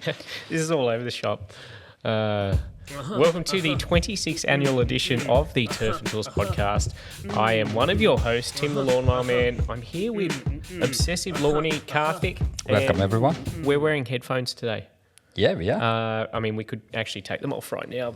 This is all over the shop. Welcome to the 26th annual edition of the Turf and Tools podcast. I am one of your hosts, Tim the Lawnmower Man. I'm here with Obsessive Lawny, Karthik. Welcome, everyone. We're wearing headphones today. Yeah, we are. I mean, we could actually take them off right now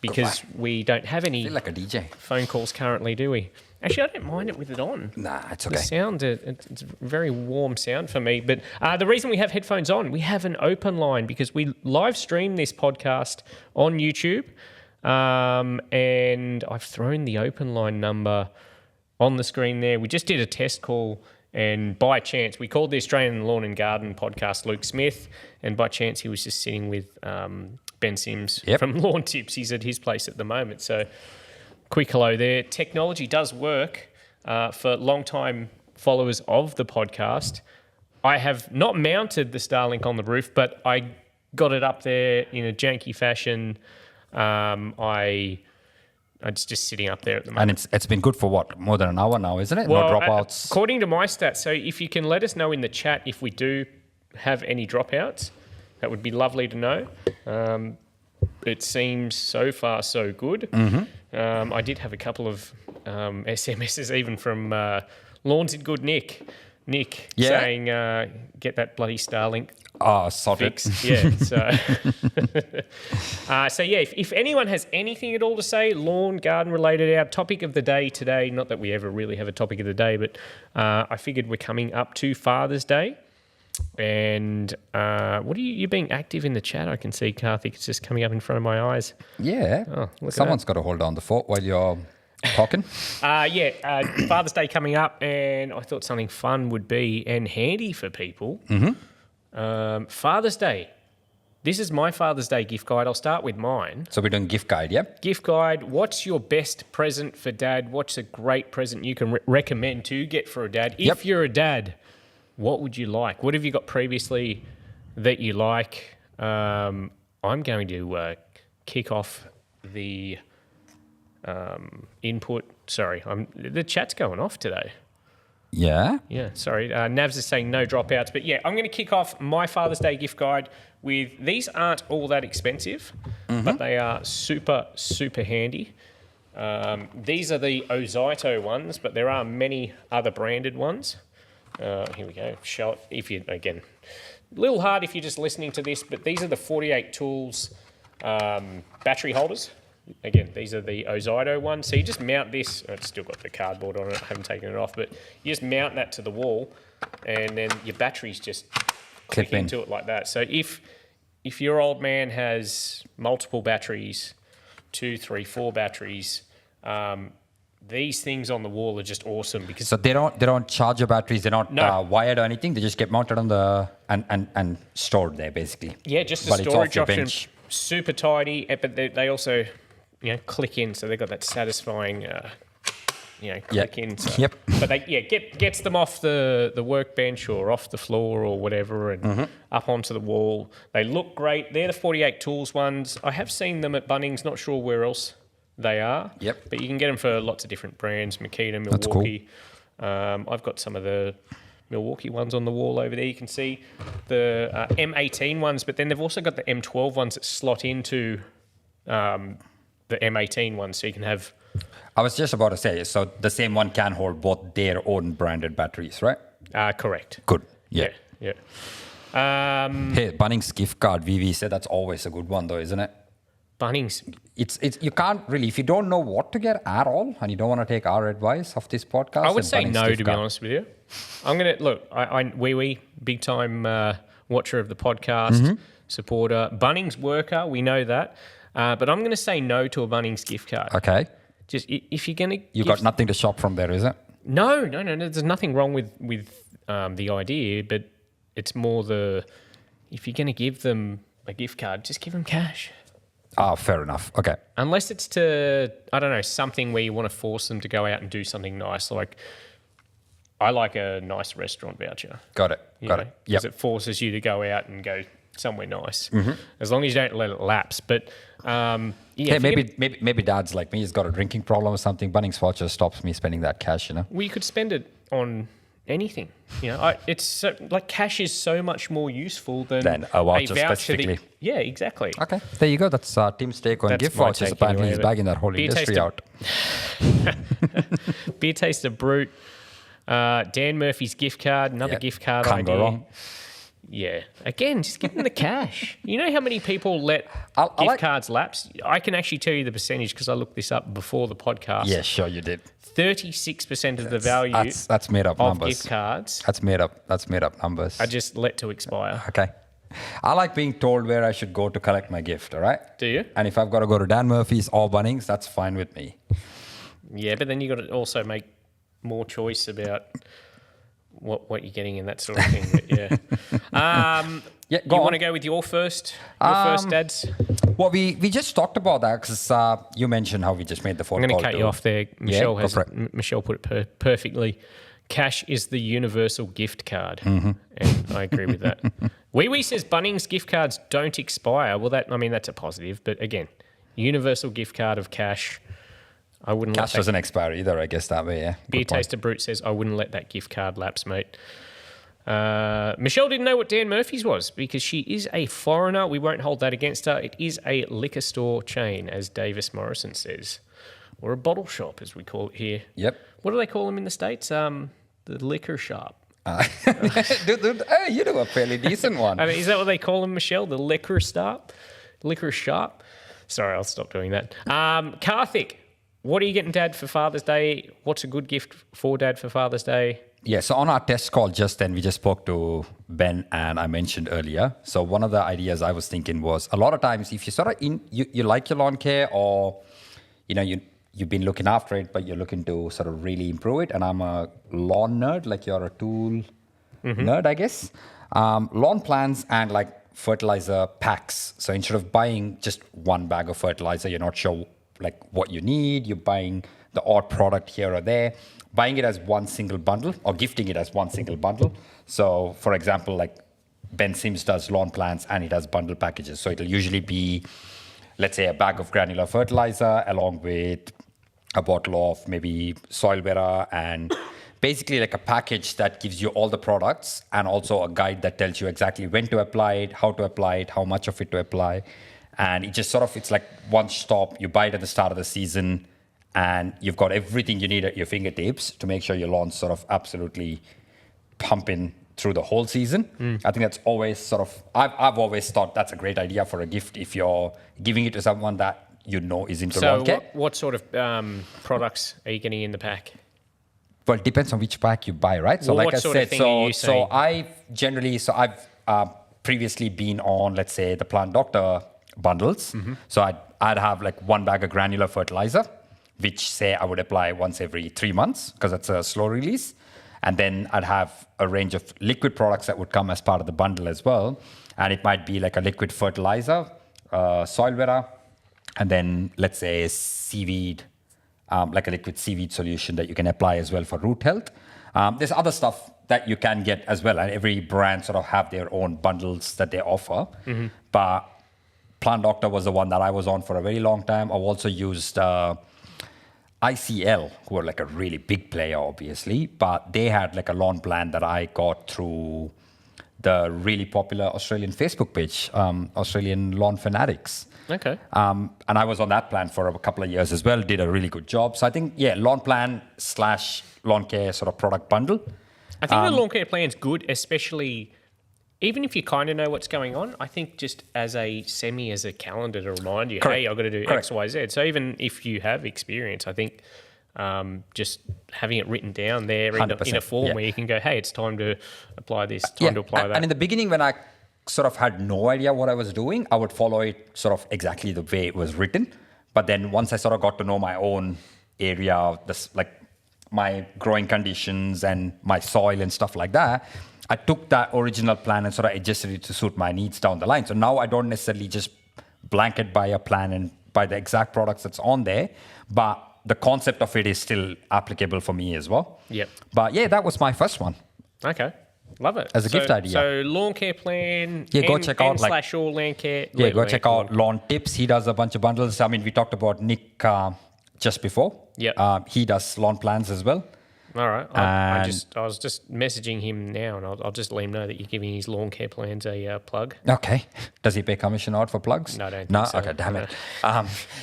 because we don't have any I feel like a DJ. phone calls currently, do we? Actually, I don't mind it with it on. Nah, it's The okay. sound, it's a very warm sound for me. But the reason we have headphones on, we have an open line because we live stream this podcast on YouTube. And I've thrown the open line number on the screen there. We just did a test call, and by chance, we called the Australian Lawn and Garden podcast Luke Smith, and by chance, he was just sitting with Ben Sims from Lawn Tips. He's at his place at the moment. So quick hello there. Technology does work for long-time followers of the podcast. I have not mounted the Starlink on the roof, but I got it up there in a janky fashion. It's just sitting up there at the moment. And it's been good for what? More than an hour now, isn't it? Well, no dropouts. According to my stats, so if you can let us know in the chat if we do have any dropouts, that would be lovely to know. It seems so far so good. Mm-hmm. I did have a couple of SMSs even from Lawns in Good Nick saying get that bloody Starlink sorted. fixed. Yeah. So if anyone has anything at all to say, lawn, garden related, our topic of the day today, not that we ever really have a topic of the day, but I figured we're coming up to Father's Day. And what are you're being active in the chat? I can see Karthik. It's just coming up in front of my eyes. Yeah. Oh, look Someone's got to hold down the fort while you're talking. Father's Day coming up, and I thought something fun would be and handy for people. Father's Day. This is my Father's Day gift guide. I'll start with mine. So we're doing gift guide, yeah? Gift guide. What's your best present for dad? What's a great present you can recommend to get for a dad? If you're a dad, what would you like? What have you got previously that you like? I'm going to kick off the input. Sorry, the chat's going off today. Yeah. Yeah, sorry. Navs is saying no dropouts. But yeah, I'm going to kick off my Father's Day gift guide with, these aren't all that expensive, but they are super, super handy. These are the Ozito ones, but there are many other branded ones. Here we go. Show it. If you, again, a little hard if you're just listening to this, but these are the 48 Tools battery holders. Again, these are the Ozito ones. So you just mount this. It's still got the cardboard on it. I haven't taken it off, but you just mount that to the wall, and then your batteries just click into it like that. So if your old man has multiple batteries, 2, 3, 4 batteries, these things on the wall are just awesome because So they don't charge your batteries. They're not wired or anything. They just get mounted on the and stored there basically. Yeah, just a But it's off storage your option. bench. Super tidy, but they also click in, so they've got that satisfying click in. So. Yep. But they gets them off the workbench or off the floor or whatever and up onto the wall. They look great. They're the 48 Tools ones. I have seen them at Bunnings. Not sure where else they are. Yep. But you can get them for lots of different brands. Makita, Milwaukee. That's cool. I've got some of the Milwaukee ones on the wall over there. You can see the M18 ones, but then they've also got the M12 ones that slot into the M18 ones, so you can have... I was just about to say, so the same one can hold both their own branded batteries, right? Correct. Good. Yeah. Yeah. Hey, Bunnings gift card, VV said that's always a good one though, isn't it? Bunnings. It's you can't really, if you don't know what to get at all and you don't want to take our advice of this podcast. I would then say Bunnings no, gift to be card. honest with you. I'm going to... Look, Wee, big time watcher of the podcast, supporter, Bunnings worker, we know that. But I'm going to say no to a Bunnings gift card. Okay. Just if you're going to... You got nothing to shop from there, is it? No. There's nothing wrong with the idea, but it's more if you're going to give them a gift card, just give them cash. Fair enough. Okay. Unless it's to, I don't know, something where you want to force them to go out and do something nice. Like, I like a nice restaurant voucher. Got it. Because Yep. it forces you to go out and go somewhere nice. As long as you don't let it lapse. But Hey, maybe dad's like me. He's got a drinking problem or something. Bunnings voucher stops me spending that cash, well, you could spend it on anything. It's like cash is so much more useful than a voucher voucher specifically. Yeah, exactly. Okay, there you go. That's Tim's take on That's gift my vouchers. take Apparently, anyway, he's but bagging that whole beer industry taster- out. Beer Taster Brute, Dan Murphy's gift card, another Yeah, gift card can't idea. go wrong. Yeah. Again, just give them the cash. You know how many people let I gift like- cards lapse? I can actually tell you the percentage because I looked this up before the podcast. Yeah, sure, you did. 36% of the value That's made up of numbers. gift cards That's made up numbers. are just let to expire. Okay. I like being told where I should go to collect my gift, all right? Do you? And if I've got to go to Dan Murphy's or Bunnings, that's fine with me. Yeah, but then you got to also make more choice about what you're getting and that sort of thing. But yeah. Yeah, You go want on. to go with your first dads? Well, we just talked about that because you mentioned how we just made the phone I'm call. going to cut you off there. Michelle put it perfectly. Cash is the universal gift card, and I agree with that. Wee Wee says Bunnings gift cards don't expire. Well, that's a positive, but again, universal gift card of cash. I wouldn't Cash let that. doesn't expire either, I guess, that way, yeah. Beer Good point. Taster Brute says I wouldn't let that gift card lapse, mate. Michelle didn't know what Dan Murphy's was because she is a foreigner. We won't hold that against her. It is a liquor store chain, as Davis Morrison says, or a bottle shop, as we call it here. Yep. What do they call them in the States? The liquor shop. Dude, hey, you do a fairly decent one. I mean, is that what they call them, Michelle? The liquor stop? Liquor shop? Sorry, I'll stop doing that. Karthik, what are you getting Dad for Father's Day? What's a good gift for Dad for Father's Day? Yeah, so on our test call just then, we just spoke to Ben and I mentioned earlier. So one of the ideas I was thinking was a lot of times if you sort of you like your lawn care or, you've been looking after it, but you're looking to sort of really improve it. And I'm a lawn nerd, like you're a tool nerd, I guess. Lawn plants and like fertilizer packs. So instead of buying just one bag of fertilizer, you're not sure like what you need. You're buying the odd product here or there, buying it as one single bundle or gifting it as one single bundle. So for example, like Ben Sims does lawn plants and it has bundle packages. So it'll usually be, let's say, a bag of granular fertilizer along with a bottle of maybe soil wearer and basically like a package that gives you all the products and also a guide that tells you exactly when to apply it, how much of it to apply. And it just it's like one stop. You buy it at the start of the season and you've got everything you need at your fingertips to make sure your lawn's sort of absolutely pumping through the whole season. I think that's always I've always thought that's a great idea for a gift if you're giving it to someone that is into lawn care. What sort of products are you getting in the pack? Well, it depends on which pack you buy, right? So Well, like what I sort of said, thing are you saying? I've previously been on, let's say, the Plant Doctor bundles. So I'd have like one bag of granular fertilizer, which say I would apply once every 3 months because it's a slow release. And then I'd have a range of liquid products that would come as part of the bundle as well. And it might be like a liquid fertilizer, soil wearer, and then let's say seaweed, like a liquid seaweed solution that you can apply as well for root health. There's other stuff that you can get as well, and every brand sort of have their own bundles that they offer. But Plant Doctor was the one that I was on for a very long time. I've also used ICL, who are like a really big player, obviously, but they had like a lawn plan that I got through the really popular Australian Facebook page, Australian Lawn Fanatics. Okay. And I was on that plan for a couple of years as well, did a really good job. So I think, lawn plan / lawn care sort of product bundle. I think the lawn care plan's good, especially even if you kind of know what's going on. I think just as a calendar to remind you, Correct. hey, I've got to do Correct. X, Y, Z. So even if you have experience, I think just having it written down there in a 100%, form yeah. where you can go, hey, it's time to apply this, time to apply that. And in the beginning, when I sort of had no idea what I was doing, I would follow it sort of exactly the way it was written. But then once I sort of got to know my own area, like my growing conditions and my soil and stuff like that, I took that original plan and sort of adjusted it to suit my needs down the line. So now I don't necessarily just blanket buy a plan and buy the exact products that's on there, but the concept of it is still applicable for me as well. Yep. But yeah, that was my first one. Okay. Love it. As a gift idea. So lawn care plan. Yeah, go check out, / all land care. Yeah, go check out Lawn Tips. He does a bunch of bundles. I mean, we talked about Nick just before. Yep. He does lawn plans as well. All right. I And- was just messaging him now, and I'll just let him know that you're giving his lawn care plans a plug. Okay. Does he pay commission out for plugs? No, I don't No? think so. Okay, damn it.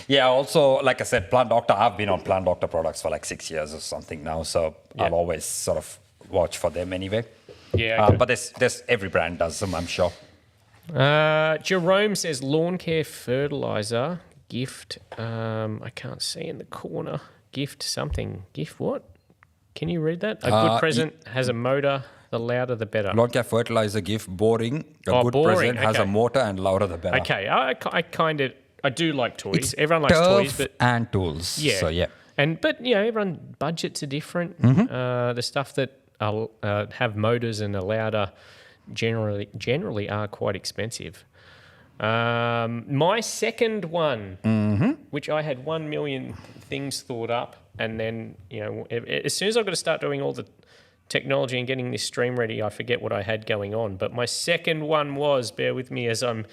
Yeah, also, like I said, Plant Doctor, I've been on Plant Doctor products for like 6 years or something now. So Yeah. I'll always sort of watch for them anyway. Yeah. Okay. But there's every brand does them, I'm sure. Jerome says lawn care fertilizer gift. I can't see in the corner. Gift something. Gift what? Can you read that? A good present has a motor. The louder, the better. Lawn care fertilizer gift, boring. A good boring, present has a okay. motor and louder the better. Okay, I do like toys. Everyone likes Turf toys, but and tools. yeah. So yeah. But everyone budgets are different. The stuff that have motors and are louder generally are quite expensive. My second one, which I had 1 million things thought up, and then as soon as I've got to start doing all the technology and getting this stream ready, I forget what I had going on. But my second one was, bear with me as I'm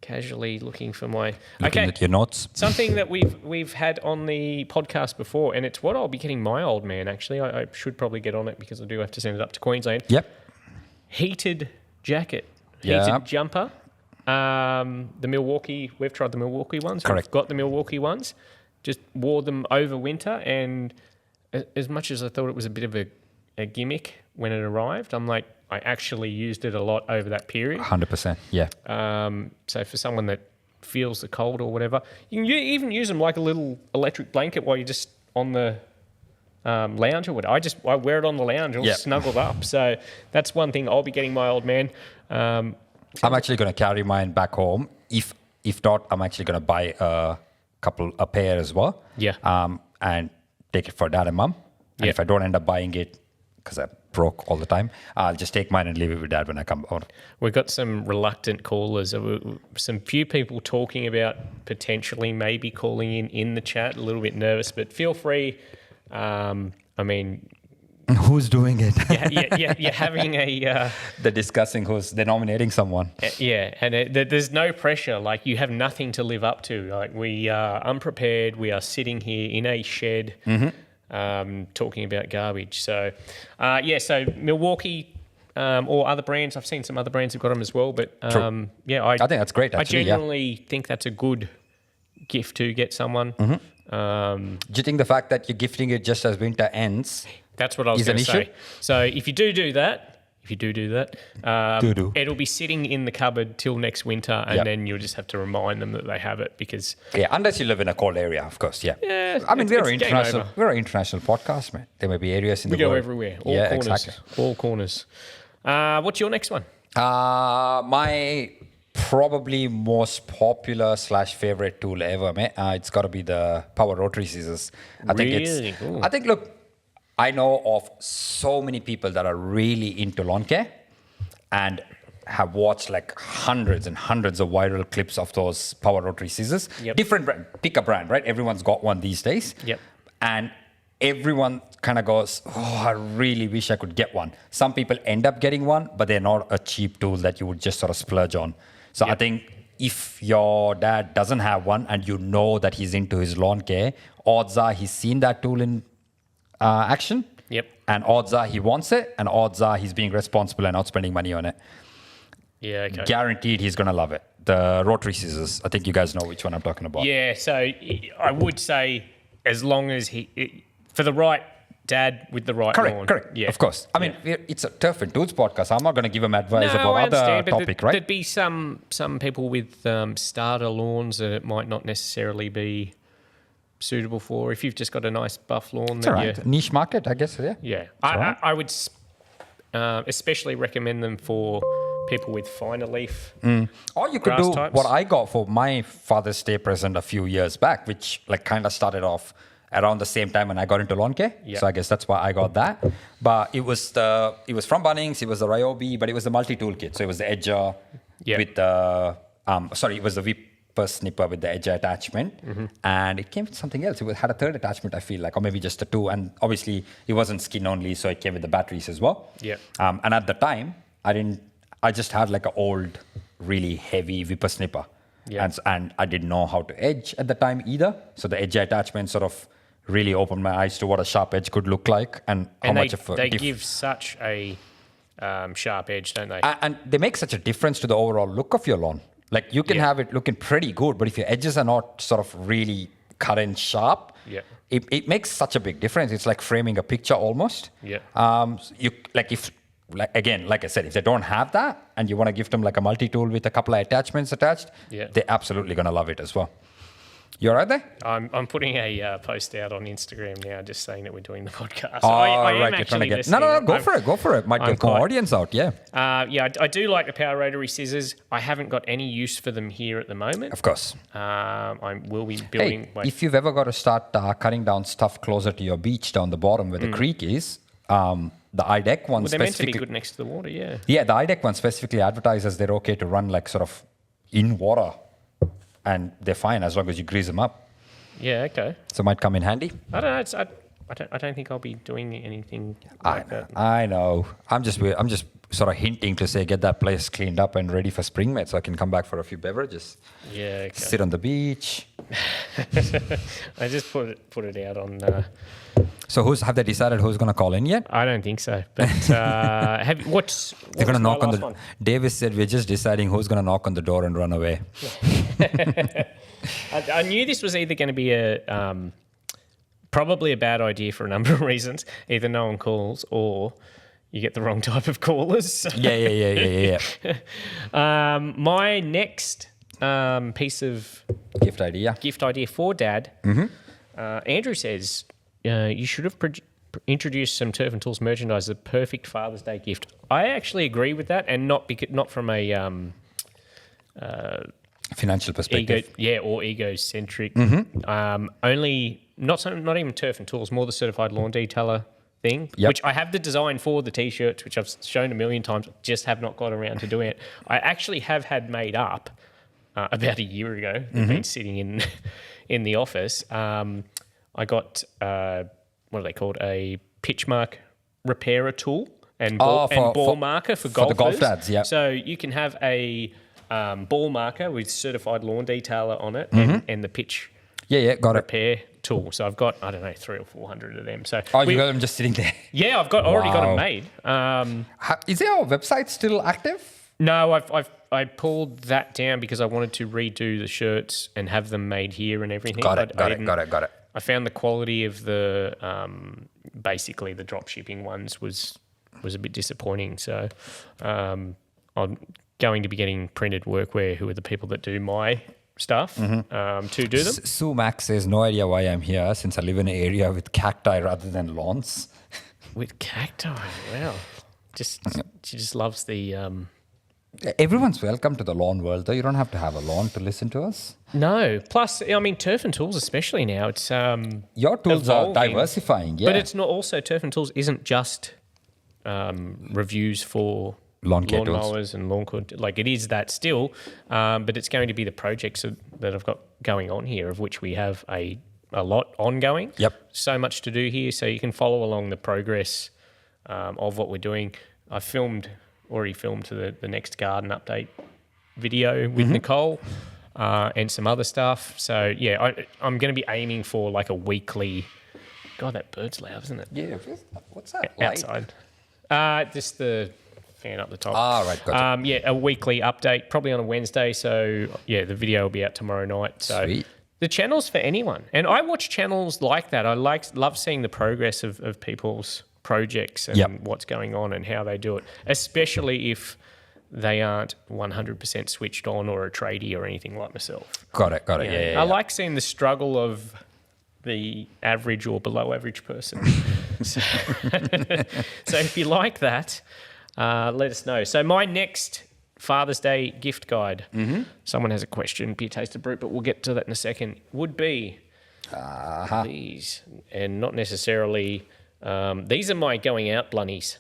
casually looking for my Looking at your notes. something that we've had on the podcast before, and it's what I'll be getting my old man. Actually, I should probably get on it because I do have to send it up to Queensland. Yep. Heated jacket, Yeah. heated jumper. The Milwaukee, we've tried the Milwaukee ones. Correct. We've got the Milwaukee ones. Just wore them over winter, and as much as I thought it was a bit of a gimmick when it arrived, I'm like, I actually used it a lot over that period. 100%. Yeah. So for someone that feels the cold or whatever, you can even use them like a little electric blanket while you're just on the lounge or whatever. I wear it on the lounge, all Yep. snuggled up. So that's one thing I'll be getting my old man. I'm actually going to carry mine back home. If not, I'm actually going to buy a pair as well. Yeah. And take it for dad and mum. And Yeah. if I don't end up buying it because I'm broke all the time, I'll just take mine and leave it with dad when I come out. We've got some reluctant callers. Some few people talking about potentially maybe calling in the chat. A little bit nervous, but feel free. I mean, Who's doing it? you're having a They're discussing they're nominating someone. and there's no pressure. Like you have nothing to live up to. Like we are unprepared. We are sitting here in a shed, talking about garbage. So, so Milwaukee. Or other brands. I've seen some other brands have got them as well. But I think that's great, actually, I genuinely think that's a good gift to get someone. Do you think the fact that you're gifting it just as winter ends? That's what I was Is an going to say. issue? So if you do that, Do-do. it'll be sitting in the cupboard till next winter, and Yep. then you'll just have to remind them that they have it because Yeah, unless you live in a cold area, of course. Yeah. I mean, it's game over. We're an international podcast, man. There may be areas in we the go world. everywhere, all Yeah, corners, exactly. all corners. What's your next one? My probably most popular / favorite tool ever, man. It's got to be the power rotary scissors. Really? Ooh. I think, look, I know of so many people that are really into lawn care and have watched like hundreds and hundreds of viral clips of those power rotary scissors. Yep. Different brand, pick a brand, right? Everyone's got one these days. Yep. And everyone kind of goes, oh, I really wish I could get one. Some people end up getting one, but they're not a cheap tool that you would just sort of splurge on. So I Yep. think if your dad doesn't have one and you know that he's into his lawn care, odds are he's seen that tool in action. Yep. And odds are he wants it, and odds are he's being responsible and not spending money on it. Yeah, okay. Guaranteed he's going to love it. The rotary scissors, I think you guys know which one I'm talking about. Yeah, so I would say as long as for the right dad with the right lawn. Correct. Yeah, Of course. I mean, it's a turf and tools podcast. I'm not going to give him advice No, about I other understand, but topic, right? there'd be some people with starter lawns that it might not necessarily be suitable for. If you've just got a nice buff lawn, It's all right. Niche market, I guess. Yeah. yeah, all right. I would especially recommend them for people with finer leaf. Or you could Grass do types. what I got for my Father's Day present a few years back, which like kind of started off around the same time when I got into lawn care. Yeah. So I guess that's why I got that. But it was from Bunnings. It was the Ryobi, but it was the multi-tool kit. So it was the edger Yeah. with the it was the Whipper snipper with the edger attachment, and it came with something else. It had a third attachment, I feel like, or maybe just a two. And obviously it wasn't skin only, so it came with the batteries as well. Yeah. And at the time, I just had like an old, really heavy Whipper snipper. Yeah. And I didn't know how to edge at the time either. So the edge attachment sort of really opened my eyes to what a sharp edge could look like and how And much of a they give such a sharp edge, don't they? and they make such a difference to the overall look of your lawn. Like you can Yeah. have it looking pretty good, but if your edges are not sort of really cut and sharp, Yeah. it makes such a big difference. It's like framing a picture almost. Yeah. You like if like again, like I said, if they don't have that and you want to give them like a multi-tool with a couple of attachments attached, Yeah. they're absolutely gonna love it as well. You all right there? I'm putting a post out on Instagram now, just saying that we're doing the podcast. Oh, I am right. You're trying to actually get listening. no. Go I'm- for it. Go for it. Might I'm get more quite- audience out. Yeah, Yeah, I do like the power rotary scissors. I haven't got any use for them here at the moment. of course. I will be building. Hey, if you've ever got to start cutting down stuff closer to your beach down the bottom where the creek is, the IDEC one they're meant to be specifically. good next to the water, yeah. Yeah, the IDEC one specifically advertises they're okay to run like sort of in water, and they're fine as long as you grease them up. Yeah, okay. So it might come in handy. I don't know. I don't think I'll be doing anything like that. I know. I'm just sort of hinting to say get that place cleaned up and ready for spring, mate, so I can come back for a few beverages, Yeah, okay. sit on the beach. I just put it out on. So have they decided who's gonna call in yet? I don't think so. But what's They're gonna was my knock on last the. one? Davis said we're just deciding who's gonna knock on the door and run away. I knew this was either going to be probably a bad idea for a number of reasons. Either no one calls or you get the wrong type of callers. Yeah. My next piece of Gift idea. gift idea for Dad, Andrew says you should have introduced some Turf and Tools merchandise as a perfect Father's Day gift. I actually agree with that, and not from a Financial perspective. or egocentric. Only not even Turf and Tools, more the certified lawn detailer thing, Yep. which I have the design for the t-shirts, which I've shown a million times, just have not got around to doing it. I actually have had made up about a year ago. They've been sitting in the office. I got what are they called? A pitch mark repairer tool and ball, for marker for the golfers. golf dads, yeah. So you can have a ball marker with certified lawn detailer on it and the pitch Yeah, got it. repair tool. So I've got, I don't know, 300 or 400 of them. So Oh, you got them just sitting there. yeah, I've already got Wow. them made. Is our website still active? No, I pulled that down because I wanted to redo the shirts and have them made here and everything. Got it. I didn't- Got it. I found the quality of the basically the drop shipping ones was a bit disappointing. So I'm going to be getting printed workwear, who are the people that do my stuff, to do them. Sue Max says, no idea why I'm here since I live in an area with cacti rather than lawns. With cacti, wow. She just loves the. Everyone's welcome to the lawn world, though. You don't have to have a lawn to listen to us. No, plus I mean Turf and Tools, especially now. It's Your tools are evolving. diversifying, yeah. But it's not also Turf and Tools isn't just reviews for Lawn care tools. lawnmowers and lawn care. Like it is that still, but it's going to be the projects that I've got going on here, of which we have a lot ongoing. Yep. So much to do here, so you can follow along the progress of what we're doing. I've already filmed to the next garden update video with Nicole. And some other stuff. So yeah, I'm going to be aiming for like a weekly. God, that bird's loud, isn't it? Yeah, what's that? Light? Outside. Just the fan up the top. Ah, right, gotcha. Yeah, a weekly update, probably on a Wednesday. So yeah, the video will be out tomorrow night. So Sweet. the channel's for anyone, and I watch channels like that. I love seeing the progress of people's projects and Yep. what's going on and how they do it, especially if they aren't 100% switched on or a tradie or anything like myself. Got it. Yeah. I like seeing the struggle of the average or below average person. so if you like that, let us know. So my next Father's Day gift guide, someone has a question, Beer Taster Brute, but we'll get to that in a second, would be these, and not necessarily, these are my going out blunnies.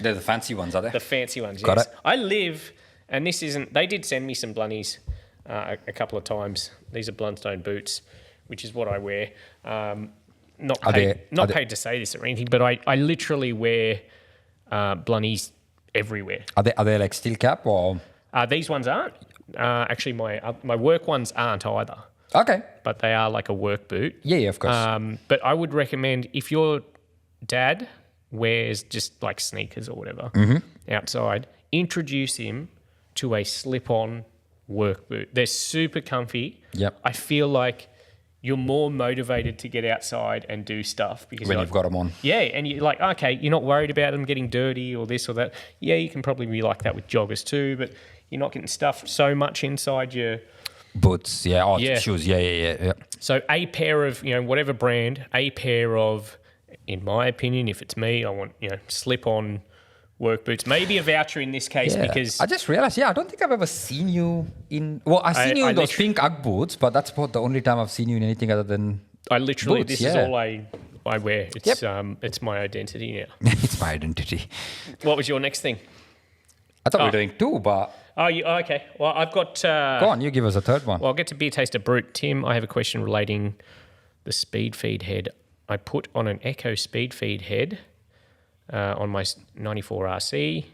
They're the fancy ones, are they? The fancy ones, Got yes. it. I live, and this isn't, they did send me some blunnies a couple of times. These are Blundstone boots, which is what I wear. Not paid to say this or anything, but I literally wear blunnies everywhere. Are they like steel cap or? These ones aren't. Actually, my work ones aren't either. Okay. but they are like a work boot. Yeah, of course. But I would recommend if your dad wears just like sneakers or whatever outside, introduce him to a slip-on work boot. They're super comfy. Yep. I feel like you're more motivated to get outside and do stuff because When you're you've got them on. yeah, and you're like, okay, you're not worried about them getting dirty or this or that. Yeah, you can probably be like that with joggers too, but you're not getting stuffed so much inside your. Boots, yeah. Oh, Yeah. shoes, yeah. So a pair of, whatever brand, a pair of, in my opinion, if it's me, I want, slip-on work boots. Maybe a voucher in this case Yeah. because I just realized, I don't think I've ever seen you in. Well, I've seen you I in those literally- pink Ugg boots, but that's about the only time I've seen you in anything other than. I literally, boots, this is yeah. all I wear. It's it's my identity now. It's my identity. What was your next thing? I thought we were doing two, but Oh, okay. Well, I've got. go on, you give us a third one. Well, I'll get to Beer Taster Brute. Tim, I have a question relating the speed feed head. I put on an Echo speed feed head on my 94 RC,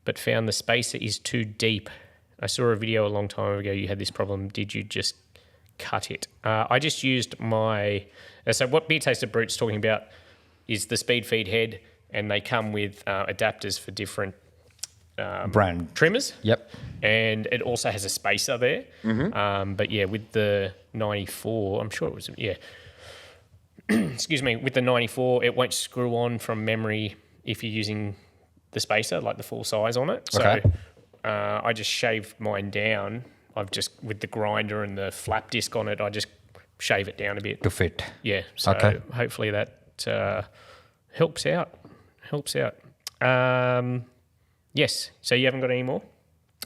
but found the spacer is too deep. I saw a video a long time ago. You had this problem. Did you just cut it? I just used my... So what Beer Taster Brute's talking about is the speed feed head, and they come with adapters for different Brand. trimmers. Yep. And it also has a spacer there. But yeah, with the 94, I'm sure it was, excuse me, with the 94, it won't screw on from memory if you're using the spacer, like the full size on it. Okay. So I just shaved mine down. I've just, with the grinder and the flap disc on it, I just shave it down a bit. To fit. Yeah. So Okay. hopefully that helps out. Yes. So you haven't got any more?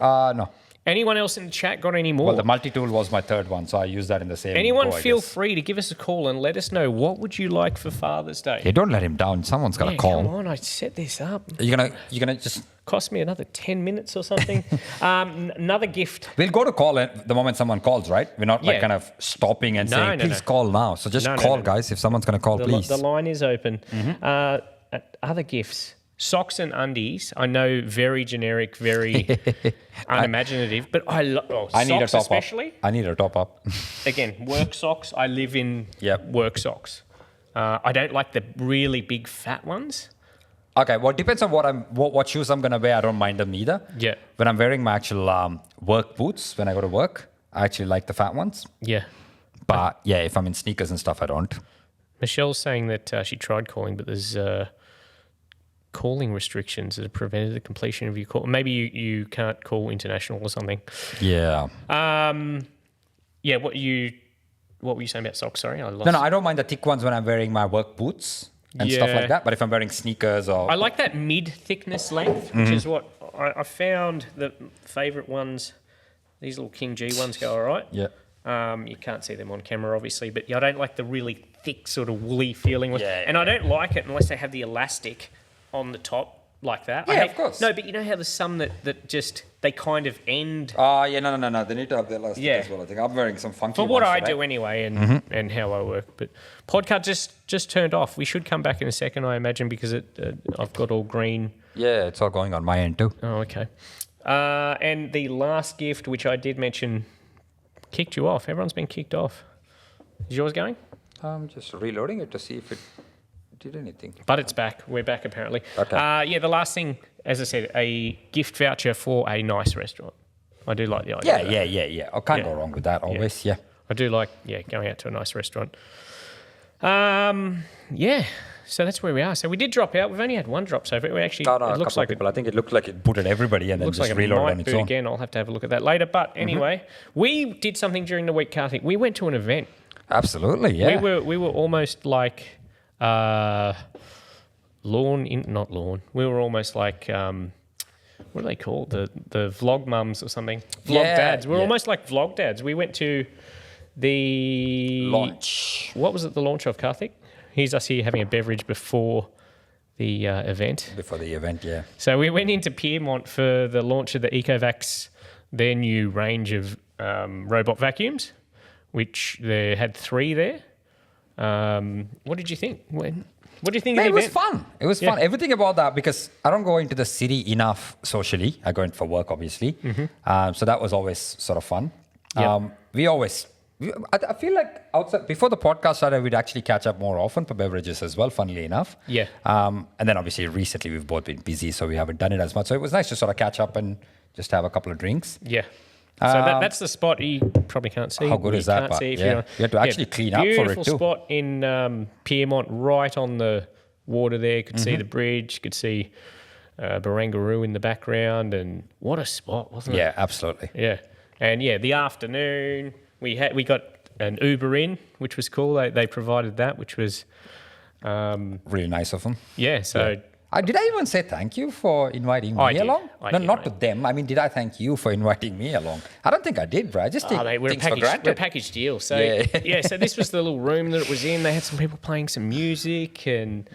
No. Anyone else in the chat got any more? Well, the multi-tool was my third one, so I used that in the same Anyone go, I feel guess. free to give us a call and let us know what would you like for Father's Day. Yeah, don't let him down. Someone's got to Yeah, call. come on, I set this up. You're gonna just. Cost me another 10 minutes or something. Another gift. We'll go to call it the moment someone calls, right? We're not like Yeah. kind of stopping and No, saying, no, please no. call now. So just No, call, no. guys. If someone's gonna call, please. The line is open. Other gifts. Socks and undies. I know, very generic, very unimaginative, but I love I need a socks top especially. up. I need a top up. Again, work socks. I live in Yep. work socks. I don't like the really big fat ones. Okay, well, it depends on what shoes I'm gonna wear. I don't mind them either. Yeah. When I'm wearing my actual work boots when I go to work, I actually like the fat ones. Yeah. But yeah, if I'm in sneakers and stuff, I don't. Michelle's saying that she tried calling, but there's calling restrictions that have prevented the completion of your call. Maybe you can't call international or something. Yeah. Yeah, what were you saying about socks? Sorry, I lost. No, I don't mind the thick ones when I'm wearing my work boots and stuff Yeah. like that. But if I'm wearing sneakers or I like that mid-thickness length, which is what I found the favourite ones. These little King G ones go all right. yeah. You can't see them on camera, obviously, but I don't like the really thick, sort of woolly feeling. Yeah. And I don't like it unless they have the elastic on the top like that. Yeah, of course. No, but you know how there's some that just, they kind of end. Yeah, no. They need to have the elastic Yeah. as well. I think I'm wearing some funky For what ones I today. do anyway and how I work. But podcast just turned off. We should come back in a second, I imagine, because I've got all green. Yeah, it's all going on my end too. Oh, okay. And the last gift, which I did mention, kicked you off. Everyone's been kicked off. Is yours going? I'm just reloading it to see if it did anything. But it's back. We're back, apparently. Okay. Yeah, the last thing, as I said, a gift voucher for a nice restaurant. I do like the idea of that. Yeah. I can't go wrong with that always. Yeah. I do like, going out to a nice restaurant. Yeah, so that's where we are. So we did drop out. We've only had one drop so far. We actually, No, it looks like people. I think it looked like it booted everybody and then looks just like it reloaded on might its boot own. again. I'll have to have a look at that later. But anyway, we did something during the week, Karthik. We went to an event. Absolutely, yeah. We were almost like not lawn. We were almost like what are they called? The vlog mums or something. Vlog Yeah, dads. We're yeah. almost like vlog dads. We went to the Launch. What was it? The launch of, Karthik? Here's us here having a beverage before the event. Before the event, yeah. So we went into Piermont for the launch of the Ecovacs, their new range of robot vacuums, which they had 3 there. What did you think? What do you think of It the was event? fun. It was fun. Everything about that, because I don't go into the city enough socially. I go in for work, obviously. So that was always sort of fun. Yep. We I feel like outside before the podcast started, we'd actually catch up more often for beverages as well. Funnily enough, Yeah. And then obviously recently we've both been busy, so we haven't done it as much. So it was nice to sort of catch up and just have a couple of drinks. Yeah. So that's the spot you probably can't see. How good you is that? can't But see if yeah, you're on- you have to actually clean up for it Beautiful too. spot in Pyrmont, right on the water there. You could see the bridge. You could see Barangaroo in the background, and what a spot, wasn't it? Yeah, absolutely. Yeah. And yeah, the afternoon we got an Uber in, which was cool. They provided that, which was Really nice of them. yeah. So Did I even say thank you for inviting me I did. along? I No, did, not mate. to them. I mean, did I thank you for inviting me along? I don't think I did, bro. I just take oh, mate, things for we're a granted. package deal. So Yeah. yeah. So this was the little room that it was in. They had some people playing some music and.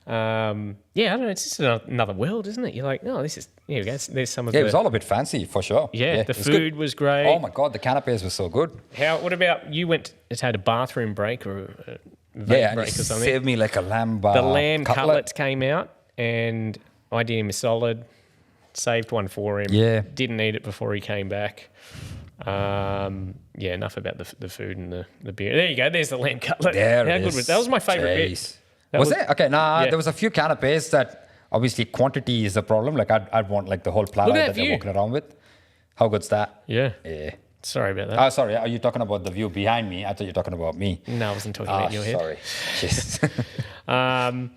Yeah, I don't know. It's just another world, isn't it? You're like, oh, this is. Here we go. There's some of Yeah, the. it was all a bit fancy for sure. Yeah, the it was food good. was great. Oh my god, the canapes were so good. What about you? It's had a bathroom break or a vape Yeah, and break it or something. saved me like a lamb. The lamb cutlets came out, and I did him a solid. Saved one for him. Yeah. Didn't eat it before he came back. Yeah, enough about the food and the beer. There you go. There's the lamb cutlet. There How it good is. was that? Was my favourite bit. Jeez. That Was it? Okay, yeah. there was a few canapes that obviously quantity is a problem. Like I'd want like the whole platter Look at that that they're view. walking around with. How good's that? Yeah. Yeah. Sorry about that. Oh, sorry. Are you talking about the view behind me? I thought you were talking about me. No, I wasn't talking Ah, about your head. sorry. Jeez.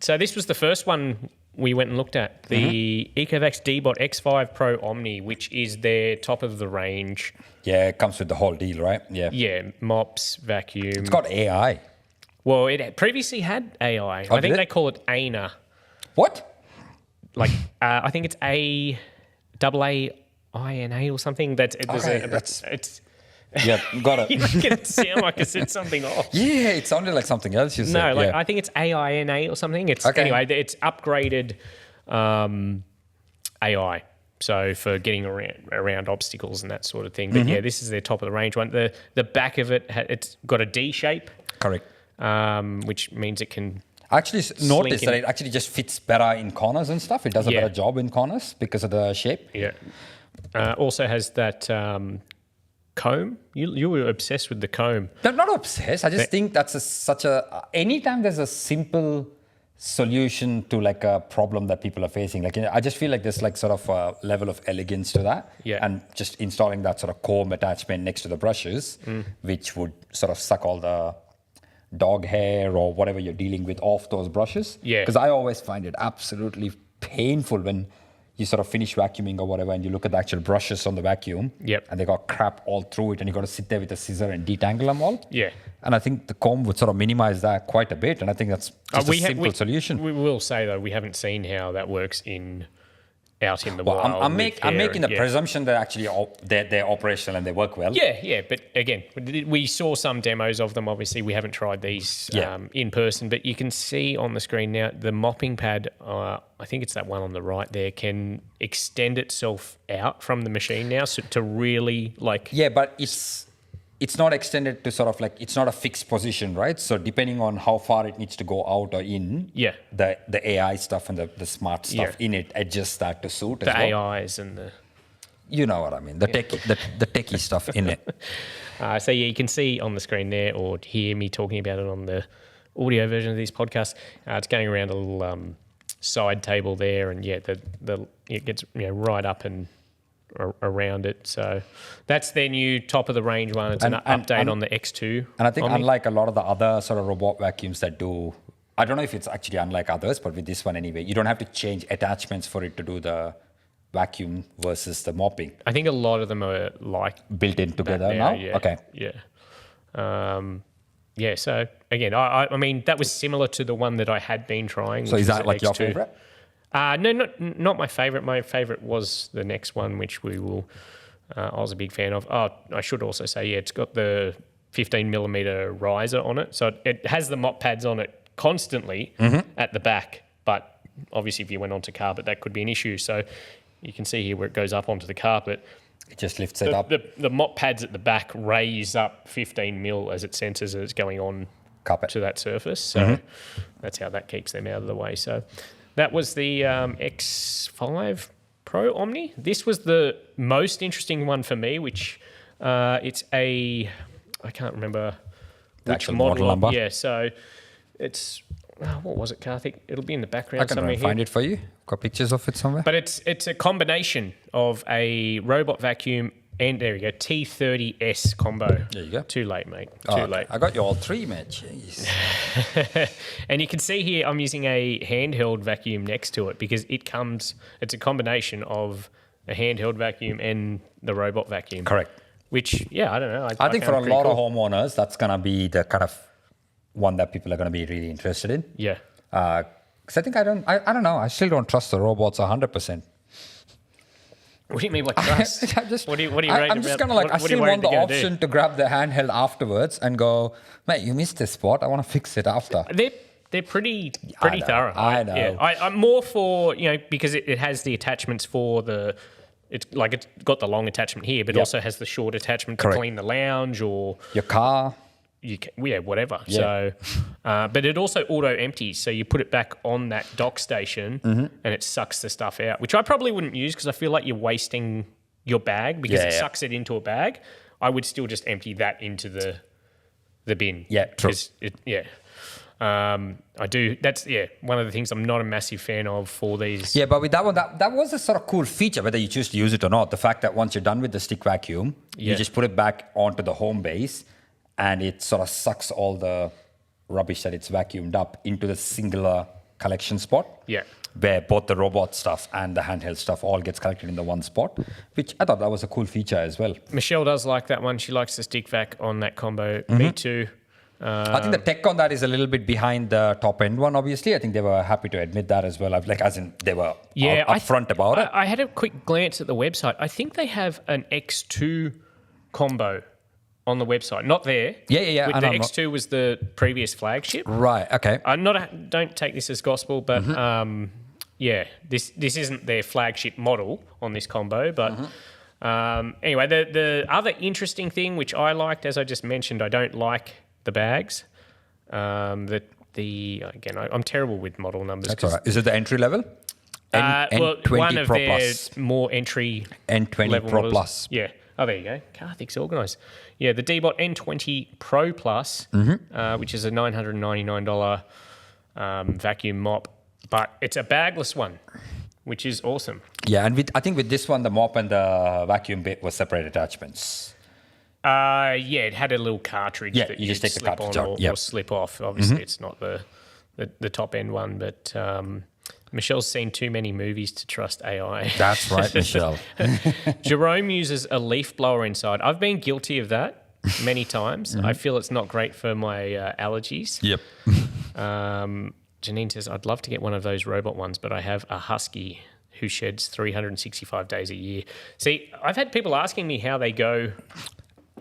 So this was the first one we went and looked at, the Ecovacs D-Bot X5 Pro Omni, which is their top of the range. Yeah, it comes with the whole deal, right? Yeah. Yeah, mops, vacuum. It's got AI. Well, it previously had AI. Oh, I did think it? they call it ANA. What? Like I think it's AAINA or something. It's Yeah, got it. you make it sound like I said something off. Yeah, it sounded like something else you said. No, like yeah. I think it's AINA or something. It's Okay. anyway. It's upgraded AI. So for getting around obstacles and that sort of thing. But yeah, this is their top of the range one. The back of it it's got a D shape, Correct. which means it can. I actually noticed in. that it actually just fits better in corners and stuff. It does a Yeah. better job in corners because of the shape. Yeah. Also has that comb. You were obsessed with the comb. I'm not obsessed. I just think that's such a. Anytime there's a simple solution to like a problem that people are facing, like I just feel like there's like sort of a level of elegance to that. Yeah. And just installing that sort of comb attachment next to the brushes, which would sort of suck all the dog hair or whatever you're dealing with off those brushes. Yeah. Because I always find it absolutely painful when you sort of finish vacuuming or whatever and you look at the actual brushes on the vacuum. Yep. And they got crap all through it and you got to sit there with a scissor and detangle them all. Yeah. And I think the comb would sort of minimize that quite a bit. And I think that's just a simple solution. We will say though, we haven't seen how that works out in the Well, wild. I'm with making hair the and- yeah. presumption that actually they're operational and they work well. Yeah, but again, we saw some demos of them. Obviously, we haven't tried these Yeah. in person, but you can see on the screen now the mopping pad. I think it's that one on the right there can extend itself out from the machine now, so to really like. Yeah, but it's not extended to sort of like it's not a fixed position, right? So depending on how far it needs to go out or in, Yeah. the AI stuff and the smart stuff Yeah. in it adjusts that to suit The as well. AIs and the. You know what I mean? The techie stuff in it. So yeah, you can see on the screen there, or hear me talking about it on the audio version of these podcasts. It's going around a little side table there, and yeah, it gets right up and around it. So that's their new top of the range one. It's an update on the X2. And I think Omni. unlike a lot of the other sort of robot vacuums that do, I don't know if it's actually unlike others, but with this one anyway, you don't have to change attachments for it to do the vacuum versus the mopping. I think a lot of them are like Built in together that now? Yeah, Okay. Yeah. So again, I mean that was similar to the one that I had been trying. So which is was that the like your X2. favorite? No, not my favorite. My favorite was the next one, which we will. I was a big fan of. Oh, I should also say, yeah, it's got the 15 millimeter riser on it, so it has the mop pads on it constantly at the back. But obviously, if you went onto carpet, that could be an issue. So you can see here where it goes up onto the carpet. It just lifts it up. The mop pads at the back raise up 15 mil as it senses it's going on Carpet. to that surface. So that's how that keeps them out of the way. So that was the X5 Pro Omni. This was the most interesting one for me, which it's a I can't remember The which actual model. model number? Yeah, so it's what was it, Karthik? It'll be in the background I can somewhere find here. it for you. Got pictures of it somewhere. But it's a combination of a robot vacuum and there we go, T30S combo. There you go. Too late, mate. Oh, Too late. I got you all three, man. Jeez. And you can see here I'm using a handheld vacuum next to it because it's a combination of a handheld vacuum and the robot vacuum. Correct. Which, yeah, I don't know. I think for a found it lot pretty of cool. homeowners, that's going to be the kind of one that people are going to be really interested in. Yeah. Because I think I don't know. I still don't trust the robots 100%. What do you mean by trust? I just, what do you rate I'm just about- kind of like, what I are you still worried want the they're gonna do? option to grab the handheld afterwards and go, mate, you missed this spot. I want to fix it after. They're pretty know, thorough. I know. Yeah, I'm more for because it has the attachments for the. It's got the long attachment here, but Yep. also has the short attachment to Correct. clean the lounge or Your car. whatever. Yeah. So, but it also auto empties, so you put it back on that dock station Mm-hmm. and it sucks the stuff out, which I probably wouldn't use because I feel like you're wasting your bag because Yeah, it yeah. sucks it into a bag. I would still just empty that into the bin. Yeah, true. 'Cause I do. That's one of the things I'm not a massive fan of for these. Yeah, but with that one, that was a sort of cool feature, whether you choose to use it or not. The fact that once you're done with the stick vacuum, Yeah. you just put it back onto the home base and it sort of sucks all the rubbish that it's vacuumed up into the singular collection spot. Yeah. Where both the robot stuff and the handheld stuff all gets collected in the one spot, which I thought that was a cool feature as well. Michelle does like that one. She likes the stick vac on that combo. Mm-hmm. Me too. I think the tech on that is a little bit behind the top end one, obviously. I think they were happy to admit that as well. As in they were upfront about it. I had a quick glance at the website. I think they have an X2 combo on the website. Not there. Yeah. The I know, X2 was the previous flagship. Right, okay. Don't take this as gospel, but this isn't their flagship model on this combo. But anyway, the other interesting thing which I liked, as I just mentioned, I don't like the bags. I'm terrible with model numbers. That's all right. Is it the entry level? N20 one of Pro their Plus. more entry N20 level Pro models. Plus. Yeah. Oh, there you go. Karthik's organised. Yeah, the D-Bot N20 Pro Plus, which is a $999 vacuum mop, but it's a bagless one, which is awesome. Yeah, and I think with this one, the mop and the vacuum bit were separate attachments. It had a little cartridge Yeah, that you just take the slip cartridge on out. or Yep. slip off. Obviously, it's not the top end one, but Michelle's seen too many movies to trust AI. That's right, Michelle. Jerome uses a leaf blower inside. I've been guilty of that many times. I feel it's not great for my allergies. Yep. Janine says, I'd love to get one of those robot ones, but I have a husky who sheds 365 days a year. See, I've had people asking me how they go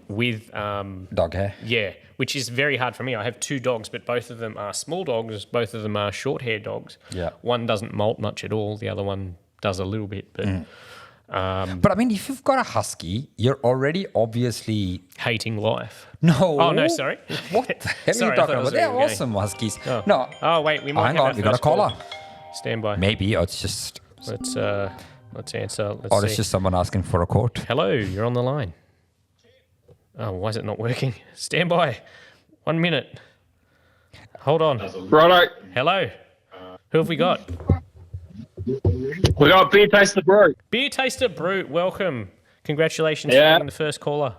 with Dog hair. yeah, which is very hard for me. I have two dogs, but both of them are small dogs. Both of them are short-haired dogs. Yeah. One doesn't molt much at all. The other one does a little bit, but But I mean, if you've got a husky, you're already obviously... hating life. No. Oh, no, sorry. What the hell Sorry, are I you thought talking it was about? They're where you were awesome huskies. Oh. No. Oh, wait, we might Hang have on, our we got a first call. caller. Stand by. Maybe, or it's just... Let's answer. Let's Or see. it's just someone asking for a quote. Hello, you're on the line. Oh, why is it not working? Stand by. 1 minute. Hold on. Righto. Hello. Who have we got? We got Beer Taste the Brew. Beer Taster Brute, welcome. Congratulations for Yeah. being the first caller.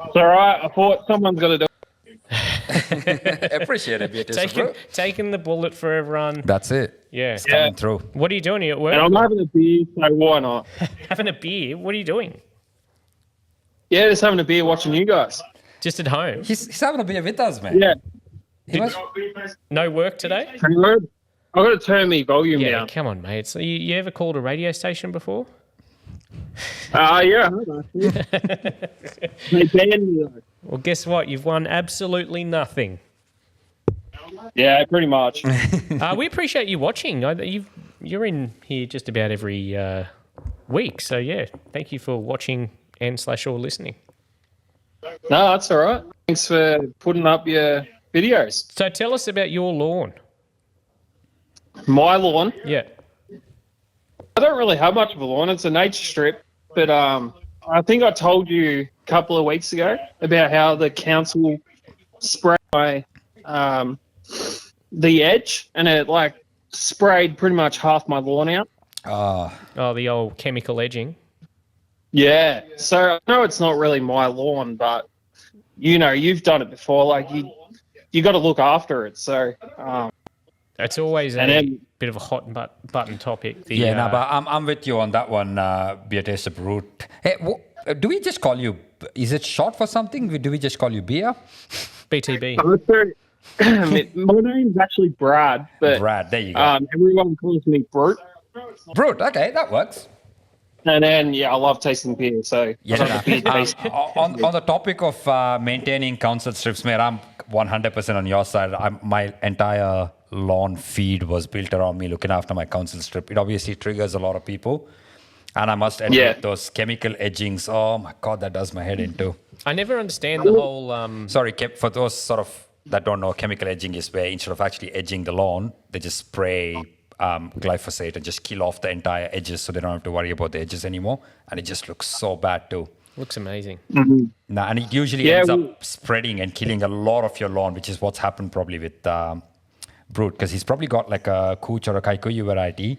It's all right. I thought someone's going to do it. Appreciate it. Taking the bullet for everyone. That's it. Yeah. Coming through. What are you doing? Are you at work? And I'm having a beer, so why not? Having a beer? What are you doing? Yeah, just having a beer watching you guys. Just at home? He's having a beer with us, man. Yeah. He must- No work today? Pretty good. I've got to turn the volume Yeah, down. come on, mate. So you ever called a radio station before? Yeah. They banned me, though. Well, guess what? You've won absolutely nothing. Yeah, pretty much. We appreciate you watching. You're in here just about every week. So, yeah, thank you for watching and/or listening. No, that's all right. Thanks for putting up your videos. So tell us about your lawn. My lawn. Yeah. I don't really have much of a lawn. It's a nature strip, but I I think I told you a couple of weeks ago about how the council sprayed the edge, and it like sprayed pretty much half my lawn out. Oh, the old chemical edging. Yeah. So I know it's not really my lawn, but you've done it before. Like you got to look after it. So It's always And a then- bit of a hot button topic. The, Yeah, no, but I'm with you on that one, Beatrice Brute. Hey, do we just call you? Is it short for something? Do we just call you Beer? BTB. my name's actually Brad, but Brad, there you go. everyone calls me Brute. Brute, okay, that works. And then I love tasting beer. So Yeah, I love the beer taste. on the topic of maintaining council strips, mate, I'm 100% on your side. My entire lawn feed was built around me looking after my council strip. It obviously triggers a lot of people. And I must admit, Yeah. those chemical edgings, oh my God, that does my head in too. I never understand the whole. Sorry, for those sort of that don't know, chemical edging is where instead of actually edging the lawn, they just spray glyphosate and just kill off the entire edges so they don't have to worry about the edges anymore. And it just looks so bad too. Looks amazing. Nah, and it usually Yeah, ends we- up spreading and killing a lot of your lawn, which is what's happened probably with Brute, because he's probably got like a Cooch or a Kaikuyu variety.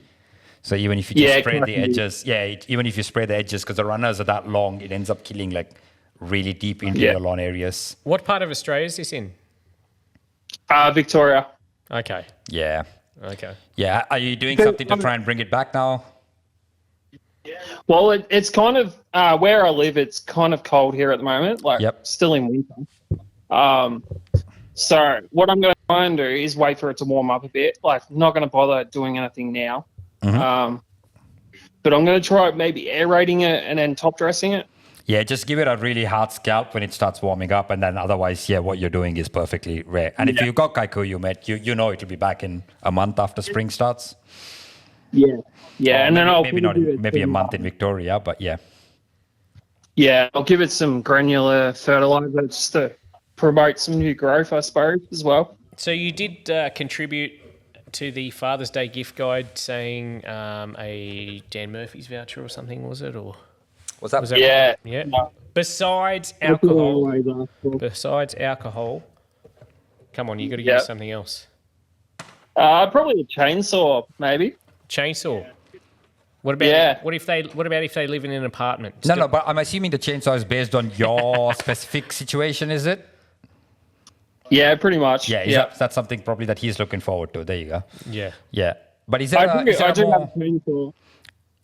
So even if you just Yeah, spray the correct. edges, even if you spray the edges, because the runners are that long, it ends up killing like really deep into Yeah. your lawn areas. What part of Australia is this in? Victoria. Okay. Yeah. Okay. Yeah. Are you doing So, something to try and bring it back now? Well, it's kind of where I live. It's kind of cold here at the moment. Like Yep. still in winter. So what I'm going to try and do is wait for it to warm up a bit. Like not going to bother doing anything now. But I'm going to try maybe aerating it and then top dressing it. Yeah, just give it a really hard scalp when it starts warming up, and then otherwise, what you're doing is perfectly rare. And if you got Kaikuyu, mate, you know it'll be back in a month after spring starts. Yeah. Yeah, Or and then I'll maybe not, probably do it maybe a some- month in Victoria, but yeah. Yeah, I'll give it some granular fertilizer just to promote some new growth, I suppose, as well. So you did contribute to the Father's Day gift guide, saying a Dan Murphy's voucher or something, was it? Or Was that? was that? Yeah. Yeah. No. Besides That's what I alcohol. always ask for. Besides alcohol. Come on, you got to give Yeah. us something else. Probably a chainsaw, maybe. Chainsaw. What about Yeah. what if they live in an apartment? No, but I'm assuming the chainsaw is based on your specific situation, is it? Yeah, pretty much. Yeah, that's something probably that he's looking forward to. There you go. Yeah. Yeah. But is there, I do have a more, chainsaw.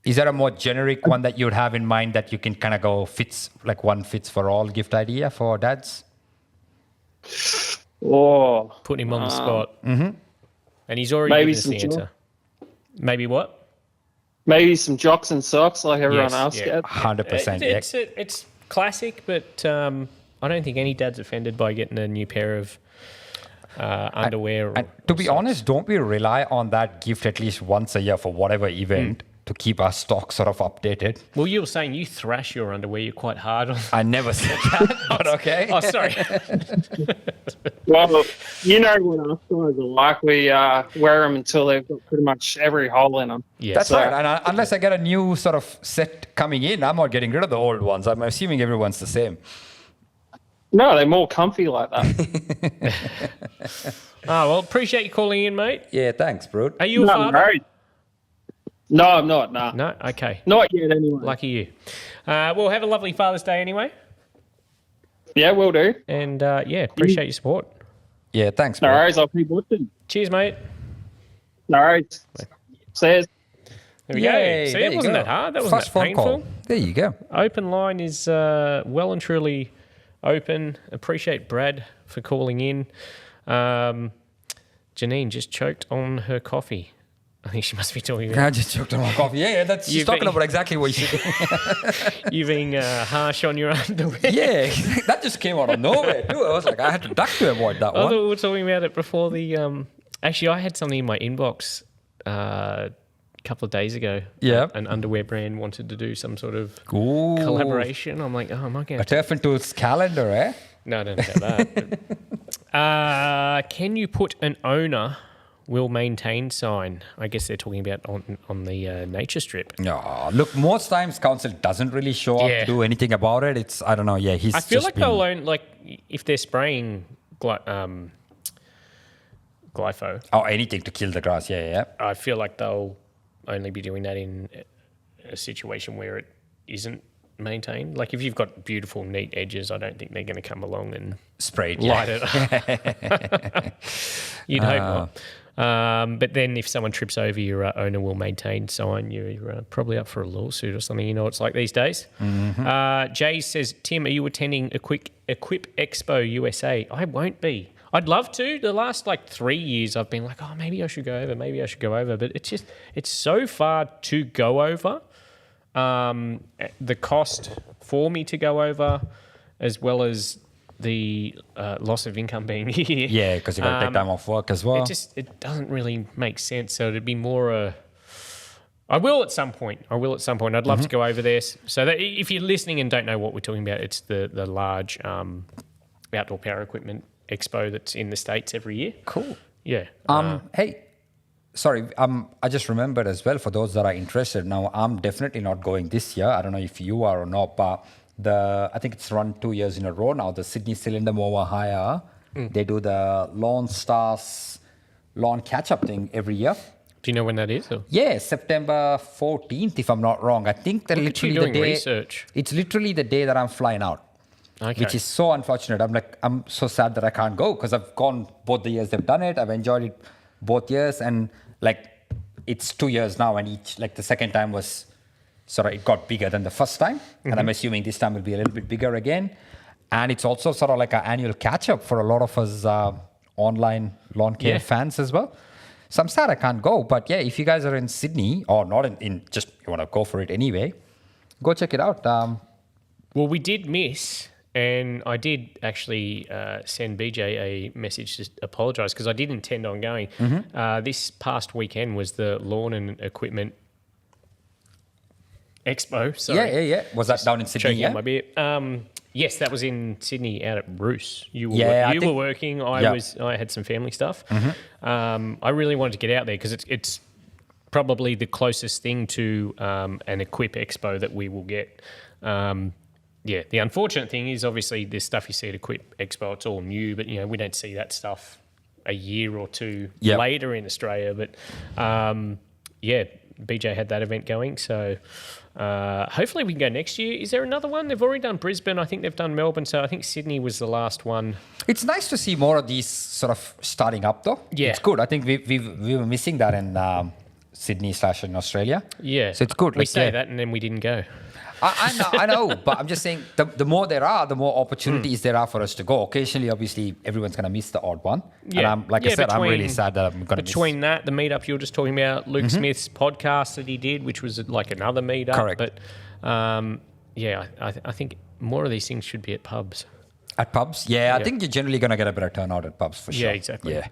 is there a more generic one that you'd have in mind that you can kind of go like one fits for all gift idea for dads? Oh, Putting him on the spot. Mm-hmm. And he's already Maybe given us some the jock. answer. Maybe what? maybe some jocks and socks like everyone Yes, else yeah. gets. 100%. Yeah. It's classic, but I don't think any dad's offended by getting a new pair of underwear. And to be honest, don't we rely on that gift at least once a year for whatever event to keep our stock sort of updated? Well, you were saying you thrash your underwear. You're quite hard on. I never said that, but okay. Oh, sorry. Well, you know what us guys are like. We wear them until they've got pretty much every hole in them. Yeah. That's So- right. And unless I get a new sort of set coming in, I'm not getting rid of the old ones. I'm assuming everyone's the same. No, they're more comfy like that. Oh, well, appreciate you calling in, mate. Yeah, thanks, bro. Are you a No, father? right. No, I'm not. Nah. No? Okay. Not yet, anyway. Lucky you. Well, have a lovely Father's Day anyway. Yeah, will do. And appreciate your support. Yeah, thanks, No bro. worries. I'll keep watching. Cheers, mate. No worries. Says. There we Yay, go. See, there that you wasn't go. that hard. That wasn't First that phone painful. call. There you go. Open line is well and truly open. Appreciate Brad for calling in. Janine just choked on her coffee. I think she must be talking about I just choked on my coffee. Yeah, that's she's You've talking been- about exactly what you should do. you being harsh on your underwear. Yeah, that just came out of nowhere too. I was like, I had to duck to avoid that I thought one. we were talking about it before the. Actually, I had something in my inbox a couple of days ago. Yeah. An underwear brand wanted to do some sort of Ooh. collaboration. I'm like, oh, am I going A to? turf and tools calendar, eh? No, I don't know about that. Can you put an owner will maintain sign. I guess they're talking about on the nature strip. No, look, most times council doesn't really show up Yeah. to do anything about it. It's, I don't know. Yeah, he's I feel just like they'll learn, like, if they're spraying glypho, anything to kill the grass. Yeah. I feel like they'll only be doing that in a situation where it isn't maintained. Like if you've got beautiful, neat edges, I don't think they're going to come along and Sprayed. light it up. You'd hope not. But then if someone trips over your owner will maintain sign, you're probably up for a lawsuit or something. You know what it's like these days. Jay says, Tim, are you attending Equip Expo USA? I won't be. I'd love to. The last 3 years I've been like, oh, maybe I should go over. But it's so far to go over. The cost for me to go over, as well as the loss of income being here. Yeah, because you got to take time off work as well. It doesn't really make sense. So it'd be more I will at some point. I'd love to go over there. So that if you're listening and don't know what we're talking about, it's the large outdoor power equipment expo that's in the States every year. Cool. Yeah. Hey, sorry. I just remembered as well, for those that are interested. Now, I'm definitely not going this year. I don't know if you are or not, but I think it's run 2 years in a row now. The Sydney Cylinder Mower Hire, they do the Lawn Stars lawn catch-up thing every year. Do you know when that is? Or? Yeah, September 14th, if I'm not wrong. I think that Look at you literally the doing day. research. It's literally the day that I'm flying out. Okay. Which is so unfortunate. I'm so sad that I can't go, because I've gone both the years they've done it. I've enjoyed it both years, and it's 2 years now, and each the second time was it got bigger than the first time, and I'm assuming this time will be a little bit bigger again. And it's also sort of like an annual catch up for a lot of us online lawn care fans as well. So I'm sad I can't go, but yeah, if you guys are in Sydney or not in just you want to go for it anyway, go check it out. Well, we did miss. And I did actually send BJ a message to apologise, because I did intend on going. This past weekend was the Lawn and Equipment Expo. Sorry. Yeah. Was that down in Sydney? Choking Yeah. on my beer. Yes, that was in Sydney out at Bruce. You were were working. I had some family stuff. I really wanted to get out there because it's probably the closest thing to an Equip Expo that we will get. Yeah, the unfortunate thing is obviously this stuff you see at Equip Expo, it's all new, but we don't see that stuff a year or two later in Australia. But BJ had that event going, so hopefully we can go next year. Is there another one? They've already done Brisbane. I think they've done Melbourne, so I think Sydney was the last one. It's nice to see more of these sort of starting up, though. Yeah, it's good. I think we were missing that in Sydney / in Australia. Yeah, so it's good. We say that and then we didn't go. I know, but I'm just saying the more there are, the more opportunities there are for us to go. Occasionally, obviously, everyone's going to miss the odd one. Yeah. And I said, I'm really sad that I'm going to miss. Between that, the meetup you were just talking about, Luke Smith's podcast that he did, which was like another meetup. Correct. But I think more of these things should be at pubs. At pubs? Yeah, I think you're generally going to get a better turnout at pubs for sure. Yeah, exactly. Yeah.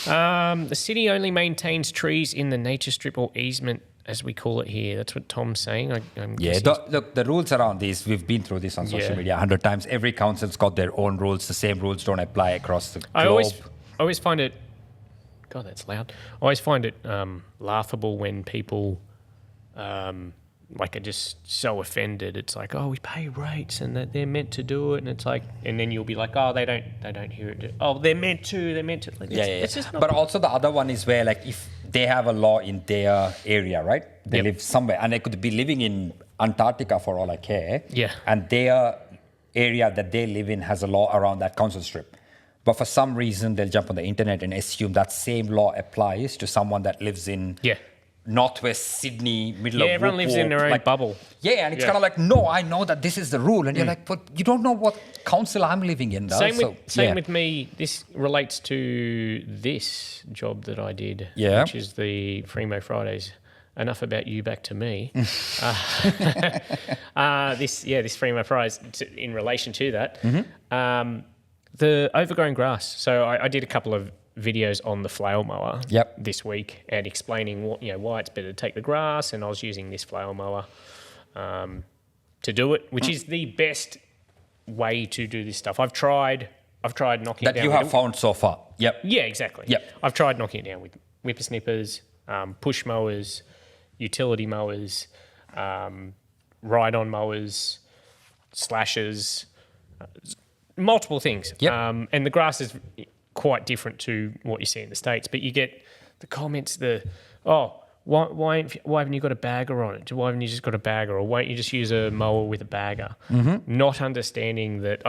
The city only maintains trees in the nature strip or easement, as we call it here. That's what Tom's saying. Look, the rules around these, we've been through this on social media 100 times. Every council's got their own rules. The same rules don't apply across the globe. I always find it... God, that's loud. I always find it laughable when people are just so offended. It's like, oh, we pay rates and that they're meant to do it. And it's like... And then you'll be like, oh, they don't hear it. Oh, they're meant to. Like, it's just not... But also the other one is where, if they have a law in their area, right? They live somewhere, and they could be living in Antarctica for all I care. Yeah. And their area that they live in has a law around that council strip. But for some reason, they'll jump on the internet and assume that same law applies to someone that lives in Northwest Sydney, middle of everyone lives in their own bubble. Yeah, and it's kind of like, no, I know that this is the rule. And you're like, but you don't know what council I'm living in, though. Same with me. This relates to this job that I did, which is the Fremo Fridays. Enough about you, back to me. This Fremo Fridays, in relation to that, the overgrown grass. So I did a couple of videos on the flail mower this week and explaining why it's better to take the grass, and I was using this flail mower to do it, which is the best way to do this stuff. I've tried I've tried knocking it That down. you with have found so far. Yep. Yeah, exactly. Yep. I've tried knocking it down with whippersnippers, push mowers, utility mowers, ride-on mowers, slashers, multiple things. Yep. And the grass is quite different to what you see in the States, but you get the comments, why haven't you got a bagger on it? Why haven't you just got a bagger? Or why don't you just use a mower with a bagger? Mm-hmm. Not understanding that.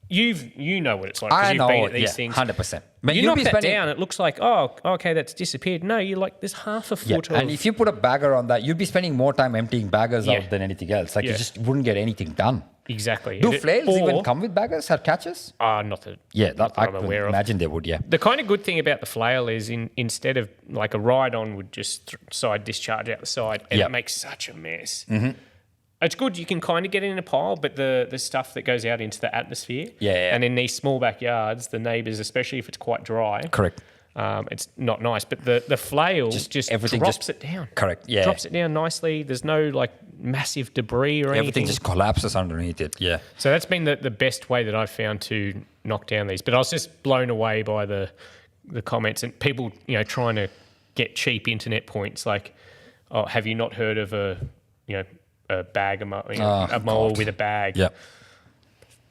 You know what it's like because I you've know been it, at these things. 100%. You knock that down, it looks like, okay, that's disappeared. No, you're like, there's half a foot of... And if you put a bagger on that, you'd be spending more time emptying baggers Yeah. out than anything else. Like Yeah. you just wouldn't get anything done. Exactly. Do flails even come with baggers or catches? Not that, Yeah, not that I I'm could aware of. imagine they would, yeah. The kind of good thing about the flail is instead of like a ride-on would just side discharge out the side and Yep. it makes such a mess. Mm-hmm. It's good. You can kind of get it in a pile, but the stuff that goes out into the atmosphere, Yeah. and in these small backyards, the neighbours, especially if it's quite dry, Correct. it's not nice. But the flail just everything drops just- it down. Correct, yeah. Drops it down nicely. There's no like massive debris or Everything anything. just collapses underneath it, yeah. So that's been the best way that I've found to knock down these. But I was just blown away by the comments and people, trying to get cheap internet points like, oh, have you not heard of a bag, a mower with a bag? Yeah.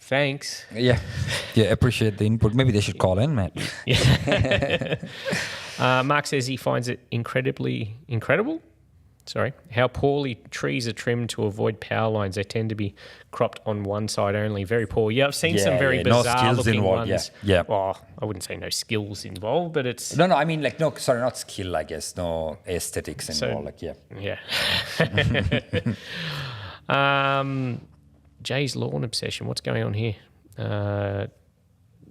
Thanks. Yeah. Yeah, appreciate the input. Maybe they should call in, man. Mark says he finds it incredible. Sorry, how poorly trees are trimmed to avoid power lines. They tend to be cropped on one side only. Very poor. Yeah, I've seen some very no bizarre skills looking involved, ones. yeah. Well, I wouldn't say no skills involved, but it's No, I mean like not skill, I guess. No aesthetics involved, like yeah. yeah. Jay's lawn obsession. What's going on here?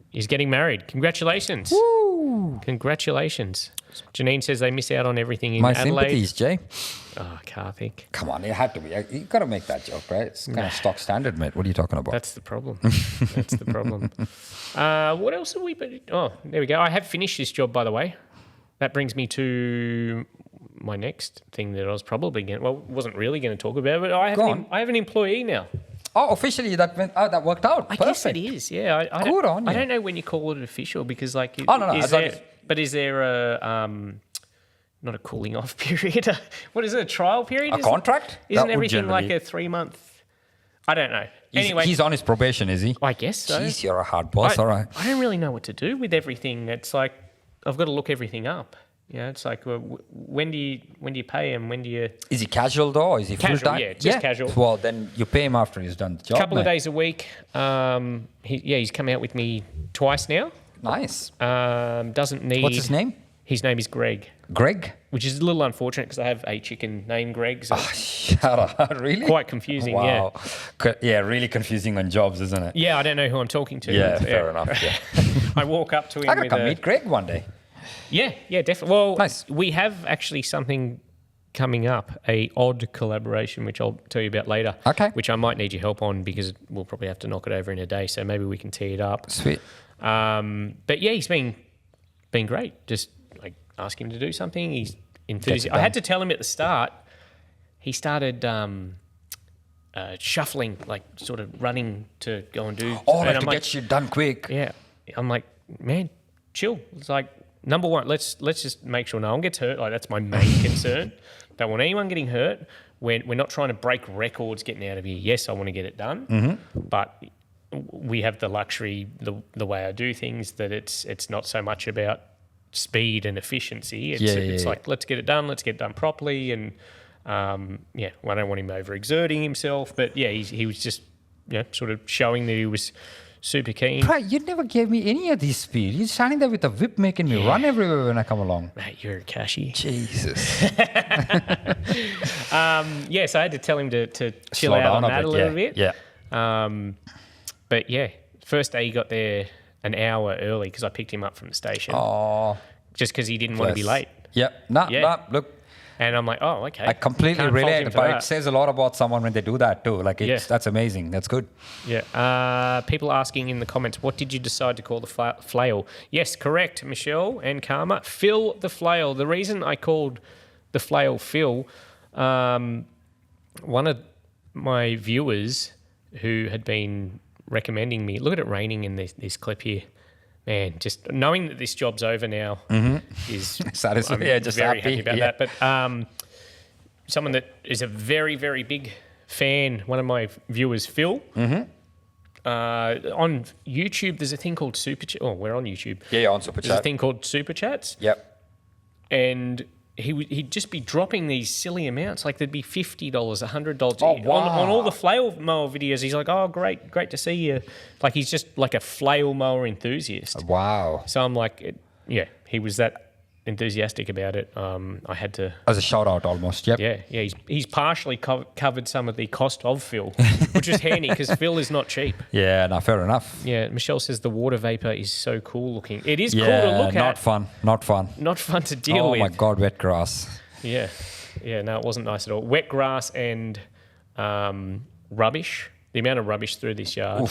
He's getting married. Congratulations. Woo! Congratulations. Janine says they miss out on everything in My Adelaide. sympathies, Jay. Oh, Karthik. Come on, it had to be. You got to make that joke, right? It's kind of stock standard, mate. What are you talking about? That's the problem. That's the problem. What else have we been... Oh, there we go. I have finished this job, by the way. That brings me to my next thing that I was probably going to... Well, wasn't really going to talk about, but I have an employee now. Oh, officially that worked out. I Perfect. guess it is, yeah. I Good don't, on I you. don't know when you call it official because, like... Oh, no. Is there a... not a cooling off period. What is it? A trial period? A contract? Isn't That would everything like generally- a 3-month? I don't know. Anyway, He's on his probation, is he? I guess so. Jeez, you're a hard boss, all right. I don't really know what to do with everything. It's like I've got to look everything up. It's like when do you pay him? When do you? Is he casual though, or is he Casual, full time? yeah, just casual. Well, then you pay him after he's done the job. Couple of mate. days a week. He's come out with me twice now. Nice. Doesn't need. What's his name? His name is Greg, Greg. which is a little unfortunate because I have a chicken named Greg. So Shut up! Really? quite confusing. Wow. Yeah, really confusing on jobs, isn't it? Yeah, I don't know who I'm talking to. Yeah, fair enough. Yeah. I walk up to him I gotta with come a, meet Greg one day. Yeah, definitely. Well, Nice. We have actually something coming up, a odd collaboration, which I'll tell you about later. Okay. Which I might need your help on because we'll probably have to knock it over in a day. So maybe we can tee it up. Sweet. But yeah, he's been great. Just like ask him to do something. He's enthusiastic. I done. had to tell him at the start. He started shuffling, like sort of running to go and do. Oh, and like I'm to get shit done quick. Yeah, I'm like, man, chill. It's like number one, let's just make sure no one gets hurt. Like that's my main concern. Don't want anyone getting hurt. We're not trying to break records getting out of here. Yes, I want to get it done, but we have the luxury, the way I do things, that it's not so much about speed and efficiency. It's like let's get it done. Let's get it done properly. And I don't want him overexerting himself. But yeah, he was just sort of showing that he was super keen. Right, you never gave me any of this speed. You're standing there with a whip making me run everywhere when I come along. Mate, you're a cashy. Jesus. So I had to tell him to chill Slow out down on a that bit, a little bit. Yeah. But yeah, first day he got there an hour early because I picked him up from the station. Oh. Just because he didn't want to be late. Yep. Yeah. No, look, And I'm like, oh, okay. I completely Can't fault him relate, for but that. it says a lot about someone when they do that too. Like, that's amazing. That's good. Yeah. People asking in the comments, what did you decide to call the flail? Yes, correct, Michelle and Karma. Phil the flail. The reason I called the flail Phil, one of my viewers who had been recommending me. Look at it raining in this clip here. Man, just knowing that this job's over now is Satisfying. I'm Yeah, just very happy. happy about Yeah. that. But someone that is a very, very big fan, one of my viewers, Phil, on YouTube, there's a thing called Super Chat. Oh, we're on YouTube. Yeah, on Super There's a Chat. thing called Super Chats, Yep. and he'd just be dropping these silly amounts. Like there'd be $50, $100 Oh, on wow. all the flail mower videos. He's like, "Oh, great to see you." Like he's just like a flail mower enthusiast. Wow. So I'm like, yeah, he was that enthusiastic about it. I had to. As a shout out almost. Yep. Yeah. He's partially covered some of the cost of Phil, which is handy because Phil is not cheap. Yeah, no, fair enough. Yeah, Michelle says the water vapor is so cool looking. It is Yeah, cool to look not at. fun. Not fun. Not fun to deal Oh with. my God, wet grass. Yeah. No, it wasn't nice at all. Wet grass and rubbish. The amount of rubbish through this yard.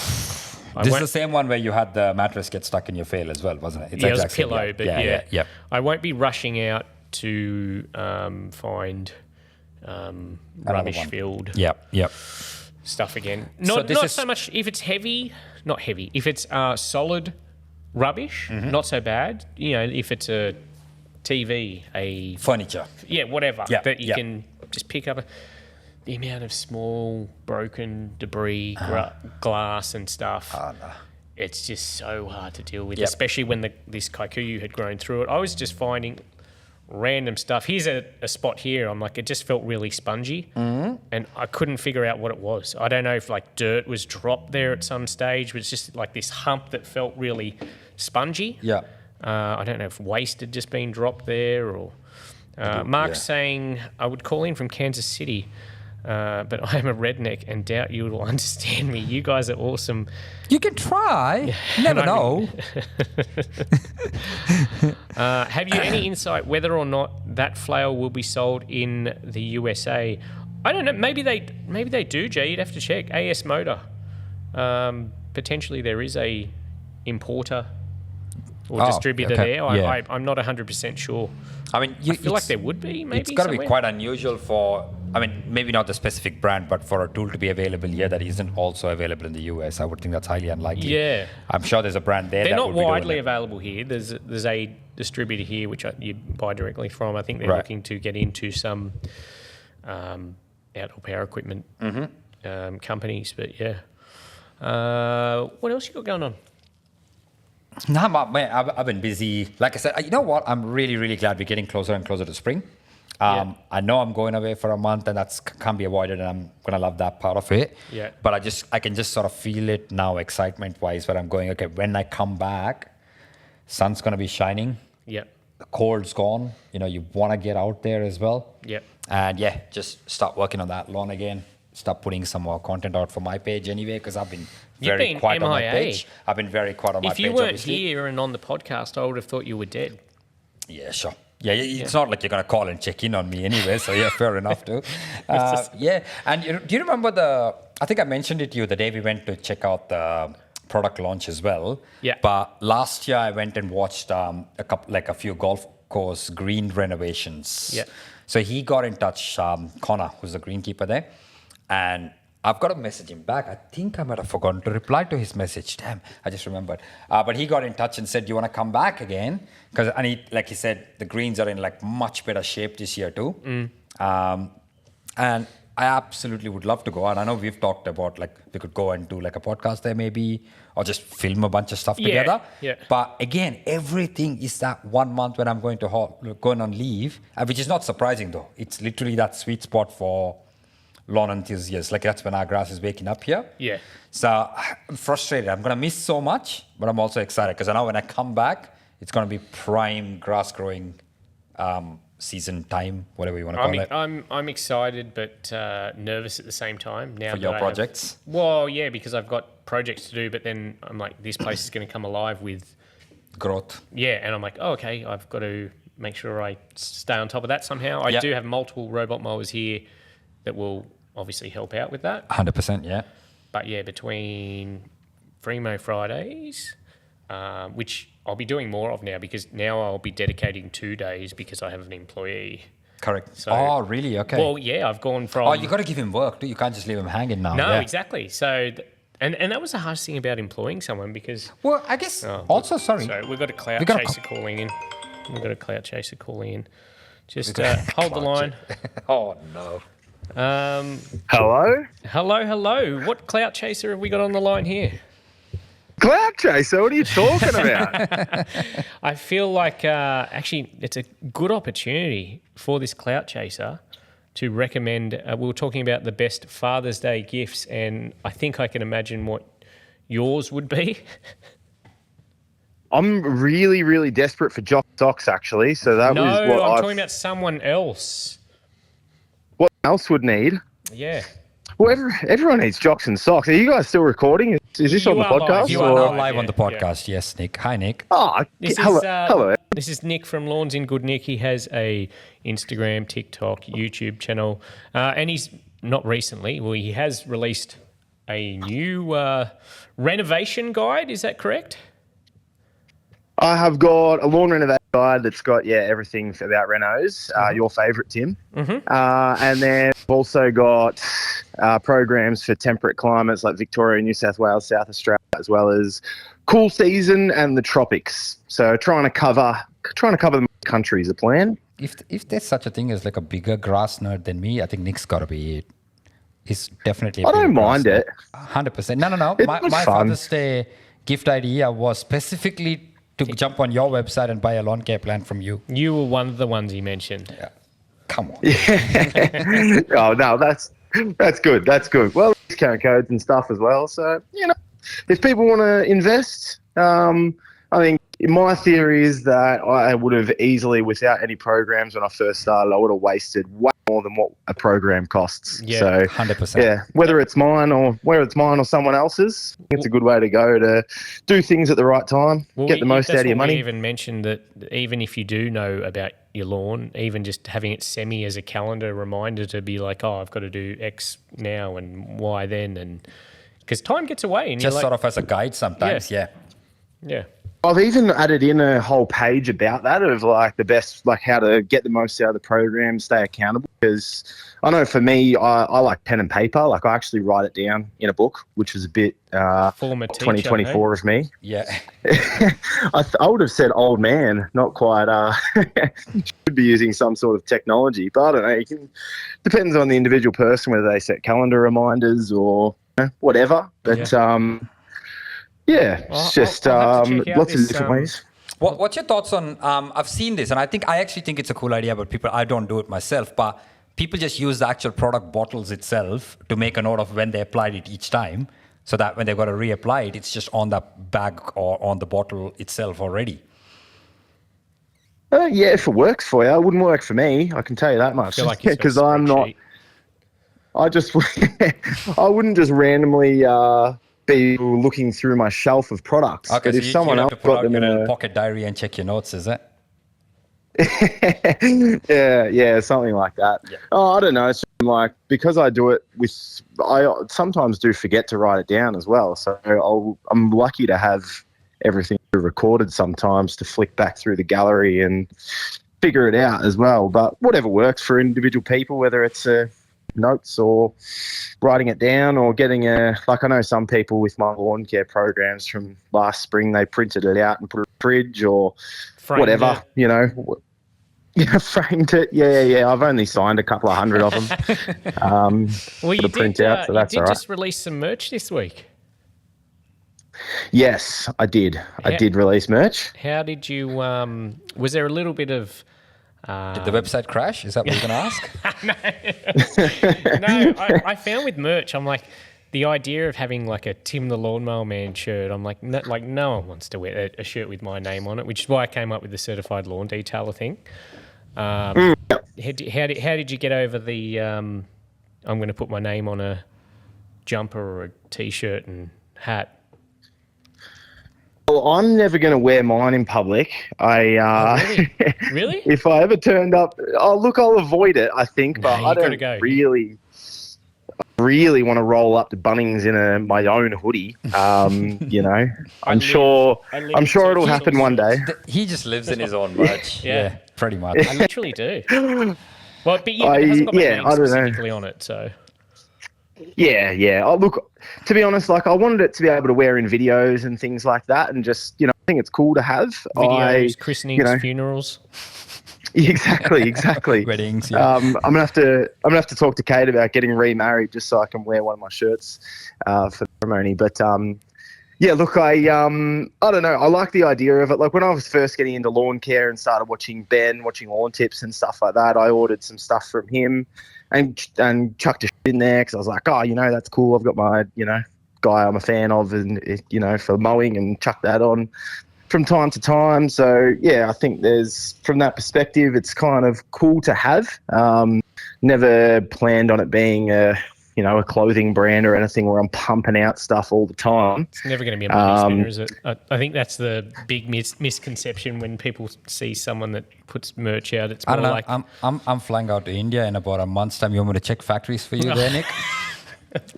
I This is won't- the same one where you had the mattress get stuck in your fail as well, wasn't it? It's yeah, it was a exact same, pillow, yeah. but yeah. Yep. I won't be rushing out to find rubbish one. filled Yep. stuff again. So Not this is- so much if it's heavy, not heavy. If it's solid rubbish, Mm-hmm. not so bad. You know, if it's a TV, Furniture. whatever Yeah, that you yeah. can just pick up. The amount of small broken debris, glass and stuff. Oh, no. It's just so hard to deal with, Yep. especially when this kikuyu had grown through it. I was just finding random stuff. Here's a spot here. I'm like, it just felt really spongy, and I couldn't figure out what it was. I don't know if like dirt was dropped there at some stage, but it's just like this hump that felt really spongy. Yeah. I don't know if waste had just been dropped there or. Mark's saying, I would call in from Kansas City, but I am a redneck and doubt you will understand me. You guys are awesome. You can try. Never I know. Have you any insight whether or not that flail will be sold in the USA? I don't know. Maybe they do, Jay. You'd have to check. AS Motor. Potentially there is a importer or Oh, distributor okay. there. Yeah. I'm not 100% sure. I mean, I feel like there would be, maybe. It's got to be somewhere. quite unusual for, I mean, maybe not the specific brand, but for a tool to be available here that isn't also available in the US, I would think that's highly unlikely. Yeah. I'm sure there's a brand there They're that not would be doing widely it. available here. There's a distributor here which you buy directly from. I think they're Right. looking to get into some outdoor power equipment companies. But yeah, what else you got going on? Nah, man, I've been busy. Like I said, you know what? I'm really, really glad we're getting closer and closer to spring. Yeah. I know I'm going away for a month, and that's can't be avoided, and I'm gonna love that part of it. Yeah. But I can just sort of feel it now, excitement-wise, where I'm going. Okay, when I come back, sun's gonna be shining. Yeah, The cold's gone. You know, you want to get out there as well. yeah. And yeah, just start working on that lawn again. Start putting some more content out for my page anyway, because I've been You've very been quiet on my MIA. page. I've been very quiet on my If page. you weren't obviously. here and on the podcast, I would have thought you were dead. Yeah, sure. Yeah, it's not like you're gonna call and check in on me anyway. So yeah, fair enough too. Yeah, and do you remember I think I mentioned it to you the day we went to check out the product launch as well. Yeah. But last year I went and watched a few golf course green renovations. Yeah. So he got in touch, Connor, who's the greenkeeper there, and I've got to message him back. I think I might have forgotten to reply to his message. Damn, I just remembered. But he got in touch and said, "Do you want to come back again?" And like he said, the greens are in like much better shape this year too. And I absolutely would love to go. And I know we've talked about like we could go and do like a podcast there maybe, or just film a bunch of stuff together. Yeah. But again, everything is that 1 month when I'm going on leave, which is not surprising though. It's literally that sweet spot for lawn enthusiasts. Like that's when our grass is waking up here. Yeah. So I'm frustrated. I'm gonna miss so much, but I'm also excited because I know when I come back, it's gonna be prime grass growing season time, whatever you want to call it. I'm excited but nervous at the same time. Now For that your I projects? Well, yeah, because I've got projects to do, but then I'm like, this place is going to come alive with, Growth. yeah, and I'm like, oh, okay, I've got to make sure I stay on top of that somehow. I Yeah. do have multiple robot mowers here that will obviously help out with that. 100%, yeah. But yeah, between Free-Mow Fridays, which I'll be doing more of now because now I'll be dedicating 2 days because I have an employee. Correct. So- Oh, really? Okay. Well, yeah, I've gone from... Oh, you got to give him work, too. You can't just leave him hanging now. No, yeah. exactly. So And that was the hardest thing about employing someone because. Well, I guess Oh, also, sorry. So we've got a cloud We got a chaser calling in. We've got a cloud chaser calling in. Just hold the line. Oh, no. Hello? Hello. What cloud chaser have we got on the line here? Cloud Chaser, what are you talking about? I feel like actually it's a good opportunity for this clout chaser to recommend. We were talking about the best Father's Day gifts, and I think I can imagine what yours would be. I'm really, really desperate for Jock socks, actually. So that No, was I'm what talking about someone else. what else would need. Yeah. Well, everyone needs jocks and socks. Are you guys still recording? Is this You on the are live. podcast? You or- are live, now live on yeah, the podcast. Yes, Nick. Hi, Nick. Oh, This hello. is Hello. This is Nick from Lawns in Good Nick. He has a Instagram, TikTok, YouTube channel, and he's not recently. Well, he has released a new renovation guide. Is that correct? I have got a lawn renovation guide that's got everything about renos. Your favourite, Tim. And then I've also got programs for temperate climates like Victoria, New South Wales, South Australia, as well as cool season and the tropics. So trying to cover the country is a plan. If there's such a thing as like a bigger grass nerd than me, I think Nick's got to be it. He's definitely. I don't mind it. 100%. No. It My was fun. Father's Day gift idea was specifically to jump on your website and buy a lawn care plan from you. You were one of the ones he mentioned. Yeah. Come on. Oh no, that's good. That's good. Well, discount codes and stuff as well. So if people want to invest, I think my theory is that I would have easily, without any programs when I first started, I would have wasted way more than what a program costs. Yeah, So 100%. whether it's mine or someone else's, it's a good way to go to do things at the right time, get the most that's out of your what we money. even mentioned that even if you do know about your lawn, even just having it semi as a calendar reminder to be like, oh, I've got to do X now and Y then, and because time gets away, and Just you're sort like, of as a guide sometimes. Yeah. yeah. I've even added in a whole page about that of like the best, like how to get the most out of the program, stay accountable. Because I know for me, I like pen and paper. Like I actually write it down in a book, which is a bit Former teacher, 2024 of me. Yeah. I would have said old man, not quite. Should be using some sort of technology, but I don't know. Depends on the individual person whether they set calendar reminders or whatever. But it's just I'll have to check out lots of this, different ways. What's your thoughts on? I've seen this, and I actually think it's a cool idea. But people, I don't do it myself. But people just use the actual product bottles itself to make a note of when they applied it each time, so that when they got to reapply it, it's just on the bag or on the bottle itself already. Yeah, if it works for you, it wouldn't work for me. I can tell you that much. Feel like it's a Because I'm not. spreadsheet. I just. I wouldn't just randomly be looking through my shelf of products. Okay, but so if you someone have else to pull got out them your in little a pocket diary and check your notes, is it? yeah, something like that. Yeah. Oh, I don't know. It's just like because I do it with. I sometimes do forget to write it down as well. So I'm lucky to have everything recorded sometimes to flick back through the gallery and figure it out as well. But whatever works for individual people, whether it's notes or writing it down or getting like I know some people with my lawn care programs from last spring, they printed it out and put it in the fridge or Framed whatever, it. framed it. Yeah. I've only signed a couple of hundred of them. Well, you to did, print out, so you that's did all right. just release some merch this week. Yes, I did. I did release merch. How did you? Was there a little bit of? Did the website crash? Is that what you're going to ask? No, I found with merch, I'm like, the idea of having like a Tim the Lawnmower Man shirt, I'm like, no one wants to wear a shirt with my name on it, which is why I came up with the certified lawn detailer thing. How did you get over the? I'm going to put my name on a jumper or a t-shirt and hat. Well, I'm never going to wear mine in public. Really? If I ever turned up, I'll avoid it, I think, but No, I you gotta don't go. really want to roll up to Bunnings in my own hoodie. I'm sure it'll happen one day. He just lives in his own merch. Yeah. Pretty much. I literally do. Well, but it hasn't got my name I don't know. specifically on it, so. Yeah. Oh, look, to be honest, like I wanted it to be able to wear in videos and things like that, and just I think it's cool to have Videos, christenings, know- funerals. Exactly. Weddings, yeah. I'm gonna have to talk to Kate about getting remarried just so I can wear one of my shirts for the ceremony. But yeah, look, I don't know. I like the idea of it. Like when I was first getting into lawn care and started watching Ben, watching Lawn Tips and stuff like that, I ordered some stuff from him and chucked a shit in there because I was like, oh, that's cool. I've got my guy I'm a fan of, and for mowing, and chuck that on from time to time. So yeah, I think from that perspective, it's kind of cool to have. Never planned on it being a clothing brand or anything where I'm pumping out stuff all the time. It's never going to be a money spinner, is it? I think that's the big misconception when people see someone that puts merch out. It's I more don't know. like I'm flying out to India in about a month's time. You want me to check factories for you there, Nick?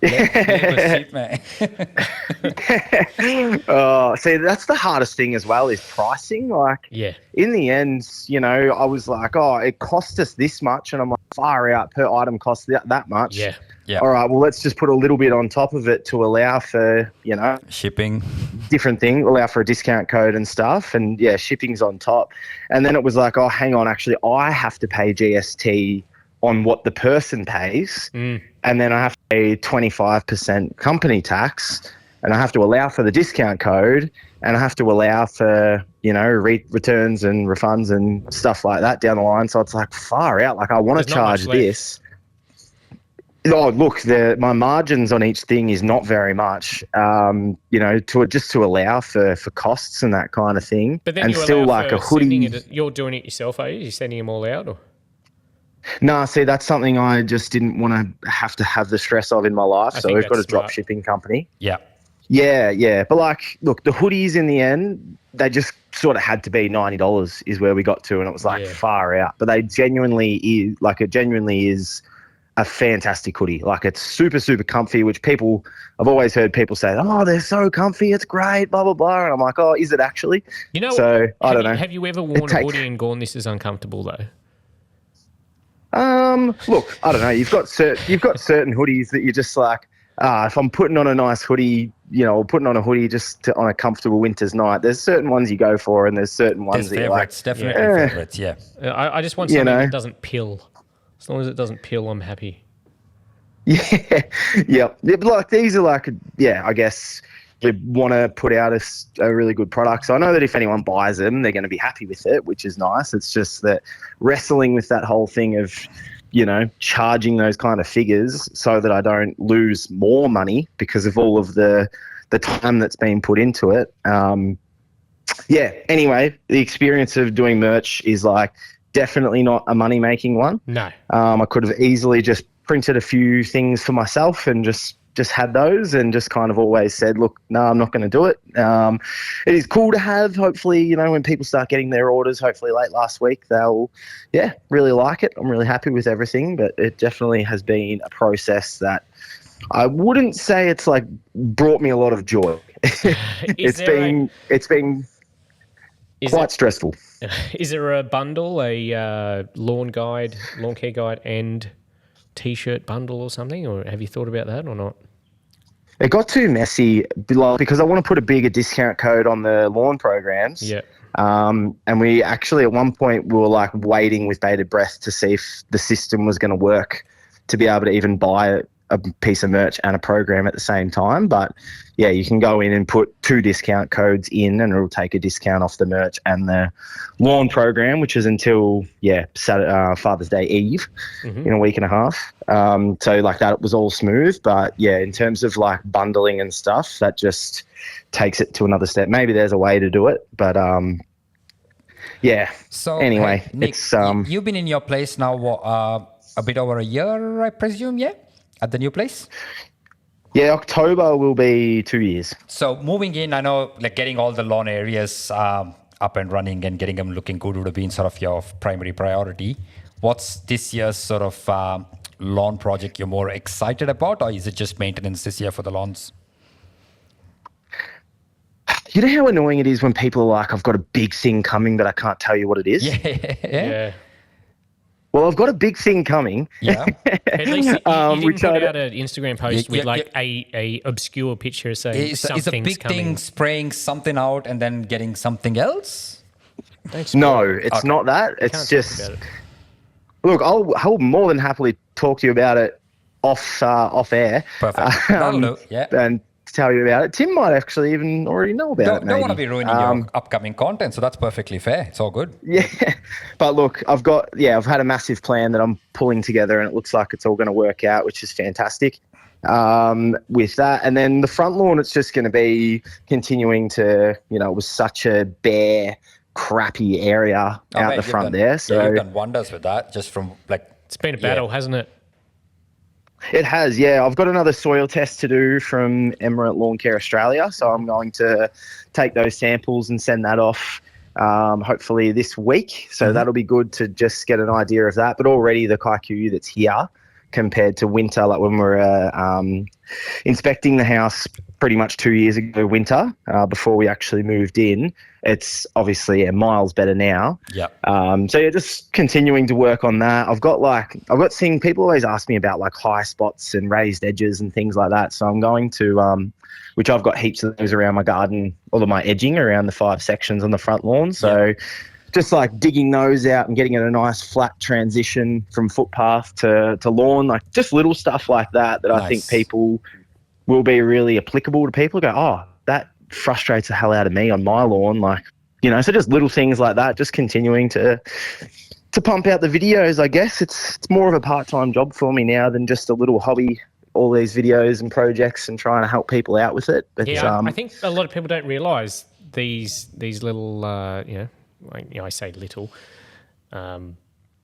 Cheap, man. See, that's the hardest thing as well is pricing. Like, yeah, in the end, I was like, oh, it cost us this much, and I'm like, far out, per item costs that much. yeah. Yeah. All right, well, let's just put a little bit on top of it to allow for, Shipping. different thing, allow for a discount code and stuff. And yeah, shipping's on top. And then it was like, oh, hang on, actually, I have to pay GST on what the person pays. And then I have to pay 25% company tax. And I have to allow for the discount code. And I have to allow for, returns and refunds and stuff like that down the line. So it's like far out. Like I want to There's not much charge left. this. Oh, look, my margins on each thing is not very much, to allow for costs and that kind of thing. But then and you still allow like for a hoodie. sending it. You're doing it yourself, are you? You're sending them all out, or? No, see, that's something I just didn't want to have the stress of in my life. I So think we've got a that's drop smart. shipping company. Yeah. Yeah. But like, look, the hoodies in the end, they just sort of had to be $90 is where we got to. And it was like Yeah. far out. But it genuinely is a fantastic hoodie. Like it's super, super comfy, which I've always heard people say, oh, they're so comfy. It's great, blah, blah, blah. And I'm like, oh, is it actually? You know, So I don't know. Have you ever worn a hoodie and gone, this is uncomfortable though? Look, I don't know. You've got certain hoodies that you're just like, if I'm putting on a nice hoodie, or putting on a hoodie just on a comfortable winter's night, there's certain ones you go for, and there's certain ones There's that you're like, favorites, definitely favorites, yeah. I just want something that doesn't pill. As long as it doesn't pill, I'm happy. yeah. But like these are like, I guess we want to put out a really good product. So I know that if anyone buys them, they're going to be happy with it, which is nice. It's just that wrestling with that whole thing of, charging those kind of figures so that I don't lose more money because of all of the time that's been put into it. Anyway, the experience of doing merch is like definitely not a money-making one. No. I could have easily just printed a few things for myself and just had those and just kind of always said, look, no, I'm not going to do it. It is cool to have. Hopefully, when people start getting their orders, hopefully late last week, they'll, really like it. I'm really happy with everything, but it definitely has been a process that I wouldn't say it's like brought me a lot of joy. It's been quite stressful. Is there a bundle, a lawn care guide and T-shirt bundle or something, or have you thought about that or not? It got too messy because I want to put a bigger discount code on the lawn programs. Yeah. And we actually at one point we were like waiting with bated breath to see if the system was going to work to be able to even buy a piece of merch and a program at the same time. But yeah, you can go in and put 2 discount codes in and it'll take a discount off the merch and the lawn program, which is until Father's Day Eve in a week and a half. So like that was all smooth, but yeah, in terms of like bundling and stuff, that just takes it to another step. Maybe there's a way to do it, but So anyway, hey, Nick, it's you've been in your place now a bit over a year, I presume, yeah, at the new place. Yeah, October will be 2 years. So moving in, I know like getting all the lawn areas up and running and getting them looking good would have been sort of your primary priority. What's this year's sort of lawn project you're more excited about, or is it just maintenance this year for the lawns? You know how annoying it is when people are like, I've got a big thing coming, but I can't tell you what it is? Yeah. Yeah. Well, I've got a big thing coming. Yeah. At least you didn't which put I- out an Instagram post with yeah. like a obscure picture saying Is a something's big coming. thing spraying something out and then getting something else? Don't spoil No, it. it's not that. It's Can't talk just about it. look. I'll more than happily talk to you about it off air. Perfect. That'll do. Yeah. And tell you about it. Tim might actually even already know about it. Don't want to maybe. be ruining your upcoming content, so that's perfectly fair. It's all good. Yeah, but look, I've had a massive plan that I'm pulling together, and it looks like it's all going to work out, which is fantastic. With that, and then the front lawn, it's just going to be continuing to, it was such a bare, crappy area out mate, the you've front done- there. So yeah, you've done wonders with that. Just from like, It's been a battle, hasn't it? it has, yeah. I've got another soil test to do from Emirate Lawn Care Australia, so I'm going to take those samples and send that off. Hopefully this week, so that'll be good to just get an idea of that. But already the kaiku that's here compared to winter, like when we were inspecting the house pretty much 2 years ago, winter, before we actually moved in, it's obviously miles better now. yeah. So yeah, just continuing to work on that. I've got seeing people always ask me about like high spots and raised edges and things like that. So I'm going to, which I've got heaps of those around my garden, all of my edging around the 5 sections on the front lawn. So just like digging those out and getting it a nice flat transition from footpath to lawn, like just little stuff like that I think Nice. people will be really applicable to people. Go, oh, that frustrates the hell out of me on my lawn. Like, so just little things like that, just continuing to pump out the videos. I guess it's more of a part-time job for me now than just a little hobby, all these videos and projects and trying to help people out with it. But, Yeah, I think a lot of people don't realise these little, I say little,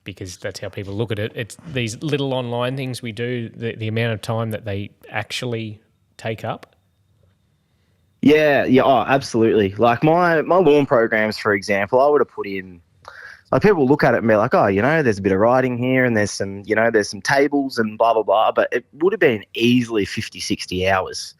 because that's how people look at it. It's these little online things we do, the amount of time that they actually take up. Yeah, oh, absolutely. Like my lawn programs, for example, I would have put in, like people look at it and be like, oh, there's a bit of writing here and there's some, there's some tables and blah, blah, blah. But it would have been easily 50, 60 hours.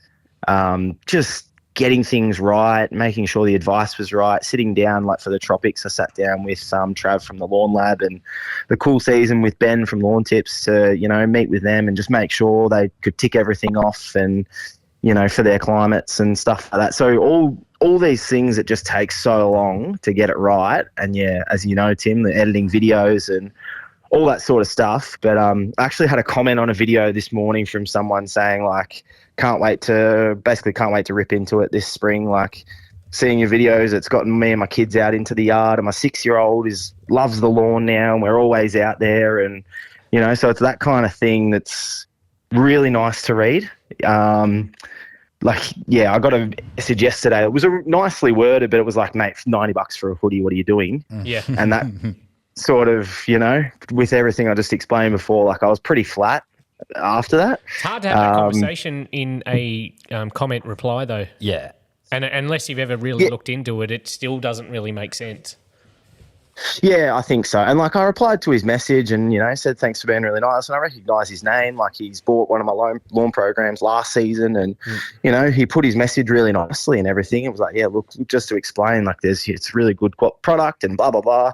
Just getting things right, making sure the advice was right, sitting down, like for the tropics, I sat down with Trav from the Lawn Lab and the Cool Season with Ben from Lawn Tips to, meet with them and just make sure they could tick everything off and, for their climates and stuff like that. So all these things, it just takes so long to get it right. And yeah, as you know, Tim, the editing videos and all that sort of stuff. But I actually had a comment on a video this morning from someone saying like, can't wait to rip into it this spring. Like seeing your videos, it's gotten me and my kids out into the yard, and my 6-year-old loves the lawn now, and we're always out there. And, so it's that kind of thing that's really nice to read. I got a message yesterday. It was nicely worded, but it was like, mate, $90 for a hoodie. What are you doing? Yeah. And that sort of, with everything I just explained before, like I was pretty flat after that. It's hard to have that conversation in a comment reply, though. Yeah. And unless you've ever really looked into it, it still doesn't really make sense. Yeah, I think so. And like I replied to his message and, said thanks for being really nice. And I recognise his name. Like he's bought one of my lawn programs last season and, he put his message really nicely and everything. It was like, yeah, look, just to explain, like it's really good product and blah, blah, blah.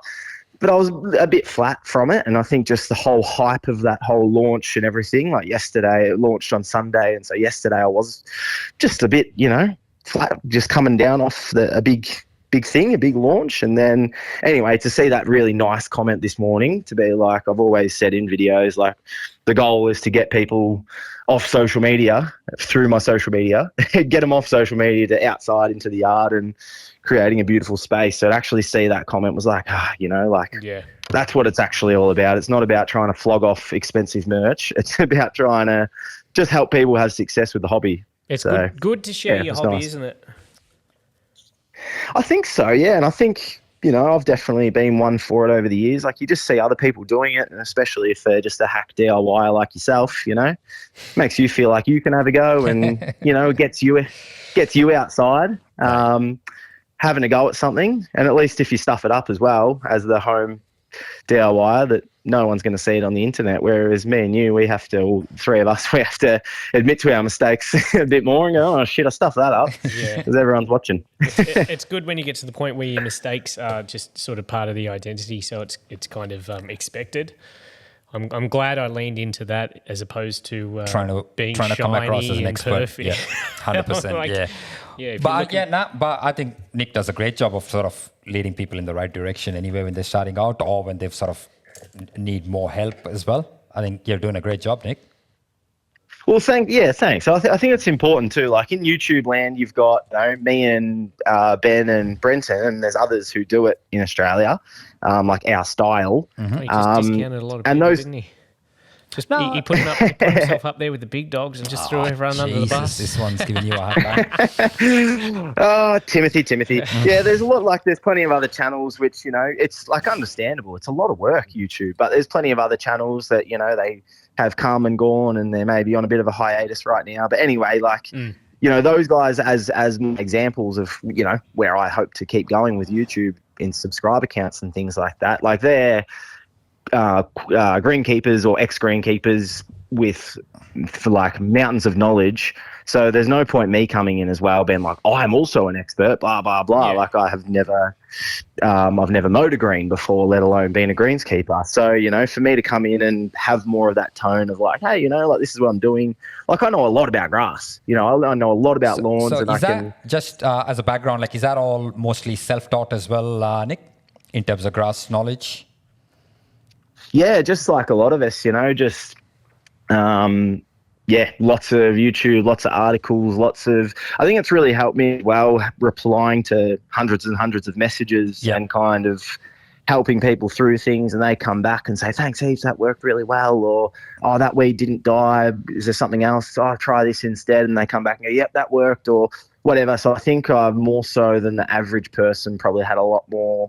But I was a bit flat from it. And I think just the whole hype of that whole launch and everything, like yesterday, it launched on Sunday. And so yesterday I was just a bit, flat, just coming down off a big thing, a big launch. And then anyway, to see that really nice comment this morning, to be like, I've always said in videos, like the goal is to get people off social media through my social media, get them off social media to outside into the yard and creating a beautiful space. So to actually see that comment was like, Yeah. that's what it's actually all about. It's not about trying to flog off expensive merch. It's about trying to just help people have success with the hobby. It's So, good to share yeah, your it's hobby, nice. isn't it? I think so, yeah. And I think, I've definitely been one for it over the years. Like you just see other people doing it, and especially if they're just a hack DIY like yourself, makes you feel like you can have a go and, it gets you outside, having a go at something. And at least if you stuff it up as well as the home DIY, that no one's going to see it on the internet. Whereas me and you, all three of us, we have to admit to our mistakes a bit more and go, oh shit, I stuffed that up, Yeah. because everyone's watching. It's good when you get to the point where your mistakes are just sort of part of the identity, so it's kind of expected. I'm glad I leaned into that as opposed to trying to being come across as shiny an and expert. perfect. Yeah, 100%. Like, yeah. Yeah, if you're But looking- but I think Nick does a great job of sort of leading people in the right direction anyway when they're starting out or when they've sort of need more help as well. I think you're doing a great job, Nick. Well, thanks. I think it's important too. Like in YouTube land, you've got me and Ben and Brenton, and there's others who do it in Australia, like our style. He just discounted a lot of people, and those- didn't he? He put himself up there with the big dogs and just threw everyone under the bus. This one's giving you a hard time. Oh, Timothy. Yeah, there's plenty of other channels which, it's like understandable. It's a lot of work, YouTube, but there's plenty of other channels that, they have come and gone and they're maybe on a bit of a hiatus right now. But anyway, those guys as examples of, where I hope to keep going with YouTube in subscriber counts and things like that. Like they're greenkeepers or ex-greenkeepers for like mountains of knowledge. So there's no point me coming in as well, being like, oh, I'm also an expert, blah, blah, blah. Yeah. Like I've never mowed a green before, let alone been a greenskeeper. So, for me to come in and have more of that tone of like, hey, this is what I'm doing. Like I know a lot about grass, I know a lot about lawns So and is I that can... just as a background, like is that all mostly self-taught as well, Nick, in terms of grass knowledge? Yeah, just like a lot of us, lots of YouTube, lots of articles, I think it's really helped me well replying to hundreds and hundreds of messages and kind of helping people through things, and they come back and say, thanks heaps, that worked really well, or, oh, that weed didn't die, is there something else? Oh, try this instead, and they come back and go, yep, that worked, or whatever. So I think I've more so than the average person probably had a lot more,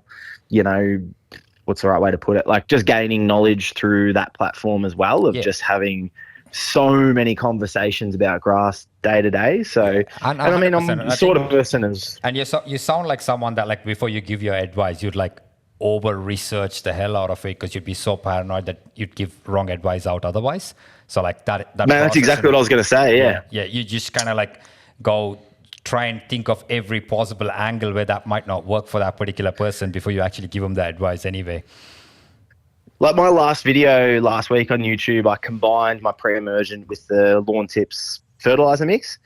what's the right way to put it? Like just gaining knowledge through that platform as well of just having so many conversations about grass day to day. So, and I mean, I'm the sort of person as... And you sound like someone that like before you give your advice, you'd like over research the hell out of it because you'd be so paranoid that you'd give wrong advice out otherwise. So like that Man, that's exactly what I was going to say. Yeah. Yeah. You just kind of like go try and think of every possible angle where that might not work for that particular person before you actually give them the advice anyway. Like my last video last week on YouTube, I combined my pre-emergent with the Lawn Tips fertilizer mix.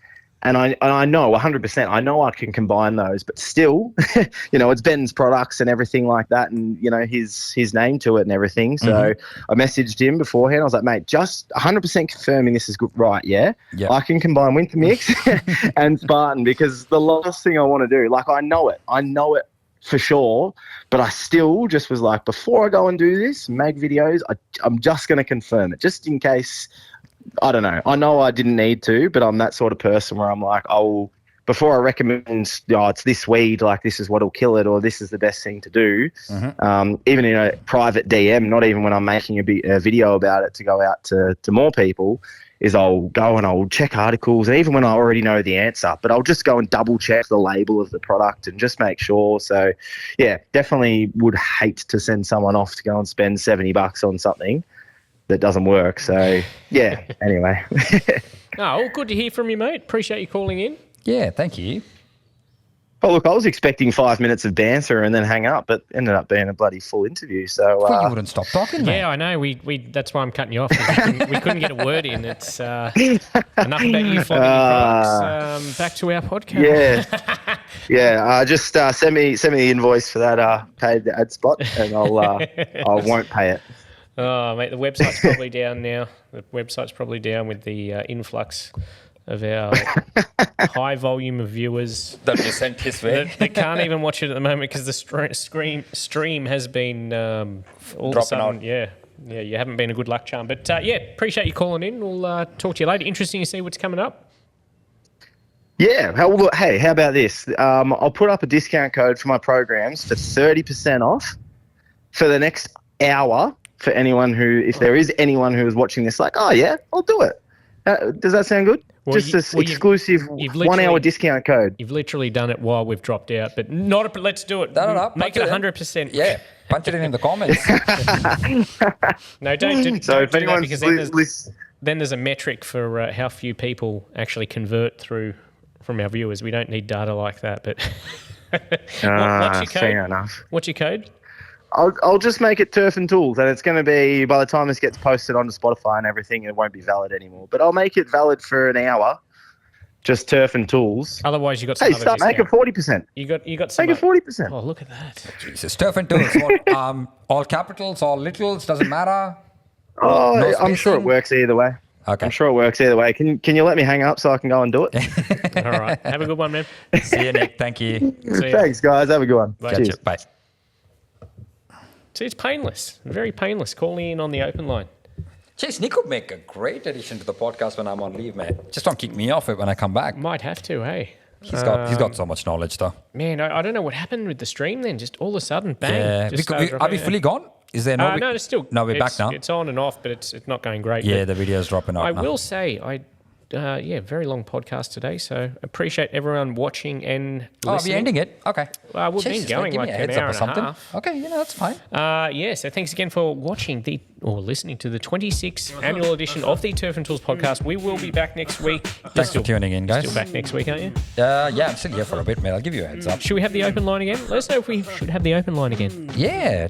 And I know 100%, I know I can combine those, but still, it's Ben's products and everything like that and, his name to it and everything. So I messaged him beforehand. I was like, mate, just 100% confirming this is good, right, yeah? I can combine Winter Mix and Spartan because the last thing I want to do, like I know it for sure, but I still just was like, before I go and do this, make videos, I'm just going to confirm it just in case... I don't know. I know I didn't need to, but I'm that sort of person where I'm like, before I recommend, it's this weed, like this is what'll kill it, or this is the best thing to do. Even in a private DM, not even when I'm making a video about it to go out to more people, is I'll go and I'll check articles, and even when I already know the answer, but I'll just go and double check the label of the product and just make sure. So, yeah, definitely would hate to send someone off to go and spend $70 on something that doesn't work. So yeah, anyway. Well, good to hear from you, mate. Appreciate you calling in. Yeah, thank you. Oh, look, I was expecting 5 minutes of banter and then hang up, but ended up being a bloody full interview. So Well, you wouldn't stop talking, man. Yeah, I know. We that's why I'm cutting you off. We couldn't get a word in. It's enough about you flogging your products. Back to our podcast. Yeah. Just send me the invoice for that paid ad spot, and I won't pay it. Oh, mate, the website's probably down now. The website's probably down with the influx of our high volume of viewers That you sent his way. that can't even watch it at the moment because the stream has been all of a sudden, out. Yeah, you haven't been a good luck charm. But appreciate you calling in. We'll talk to you later. Interesting to see what's coming up. Yeah. Hey, how about this? I'll put up a discount code for my programs for 30% off for the next hour. For anyone if there is anyone who is watching this, like, oh yeah, I'll do it. Does that sound good? Well, Just this exclusive you've 1 hour discount code. You've literally done it while we've dropped out, but let's do it. No, Make it 100%. Yeah, punch it in the comments. No, don't So if do that anyone's because then there's a metric for how few people actually convert through from our viewers. We don't need data like that. But what's your code? Fair enough. What's your code? I'll just make it Turf and Tools, and it's going to be, by the time this gets posted onto Spotify and everything, it won't be valid anymore. But I'll make it valid for an hour, just Turf and Tools. Otherwise, you got some Hey, other start making discount. 40%. You got some. Make it 40%. Oh, look at that. Jesus, Turf and Tools. What, all capitals, all littles, doesn't matter. Oh, No I'm sure it spacing? works either way. Okay. I'm sure it works either way. Can you let me hang up so I can go and do it? All right. Have a good one, man. See you, Nick. Thank you. See ya. Thanks, guys. Have a good one. Bye. Cheers. Gotcha. Bye. See, it's painless. Very painless. Calling in on the open line. Jeez, Nick would make a great addition to the podcast when I'm on leave, man. Just don't kick me off it when I come back. Might have to, hey. He's got so much knowledge, though. Man, I don't know what happened with the stream then. Just all of a sudden, bang. Yeah. just Are we dropping. fully gone? Is there no? No, it's still. No, we're back now. It's on and off, but it's not going great. Yeah, But the video's dropping off I now. will say, very long podcast today, so appreciate everyone watching and Oh, are we listening. ending it? Okay. Well, we've been Jesus, going give me like a an heads hour up or and a something. half. Okay, that's fine. So thanks again for watching or listening to the 26th annual edition of the Turf and Tools podcast. We will be back next week. Thanks for tuning in, guys. Still back next week, aren't you? Yeah, I'm still here for a bit, mate. I'll give you a heads up. Should we have the open line again? Let us know if we should have the open line again. Yeah,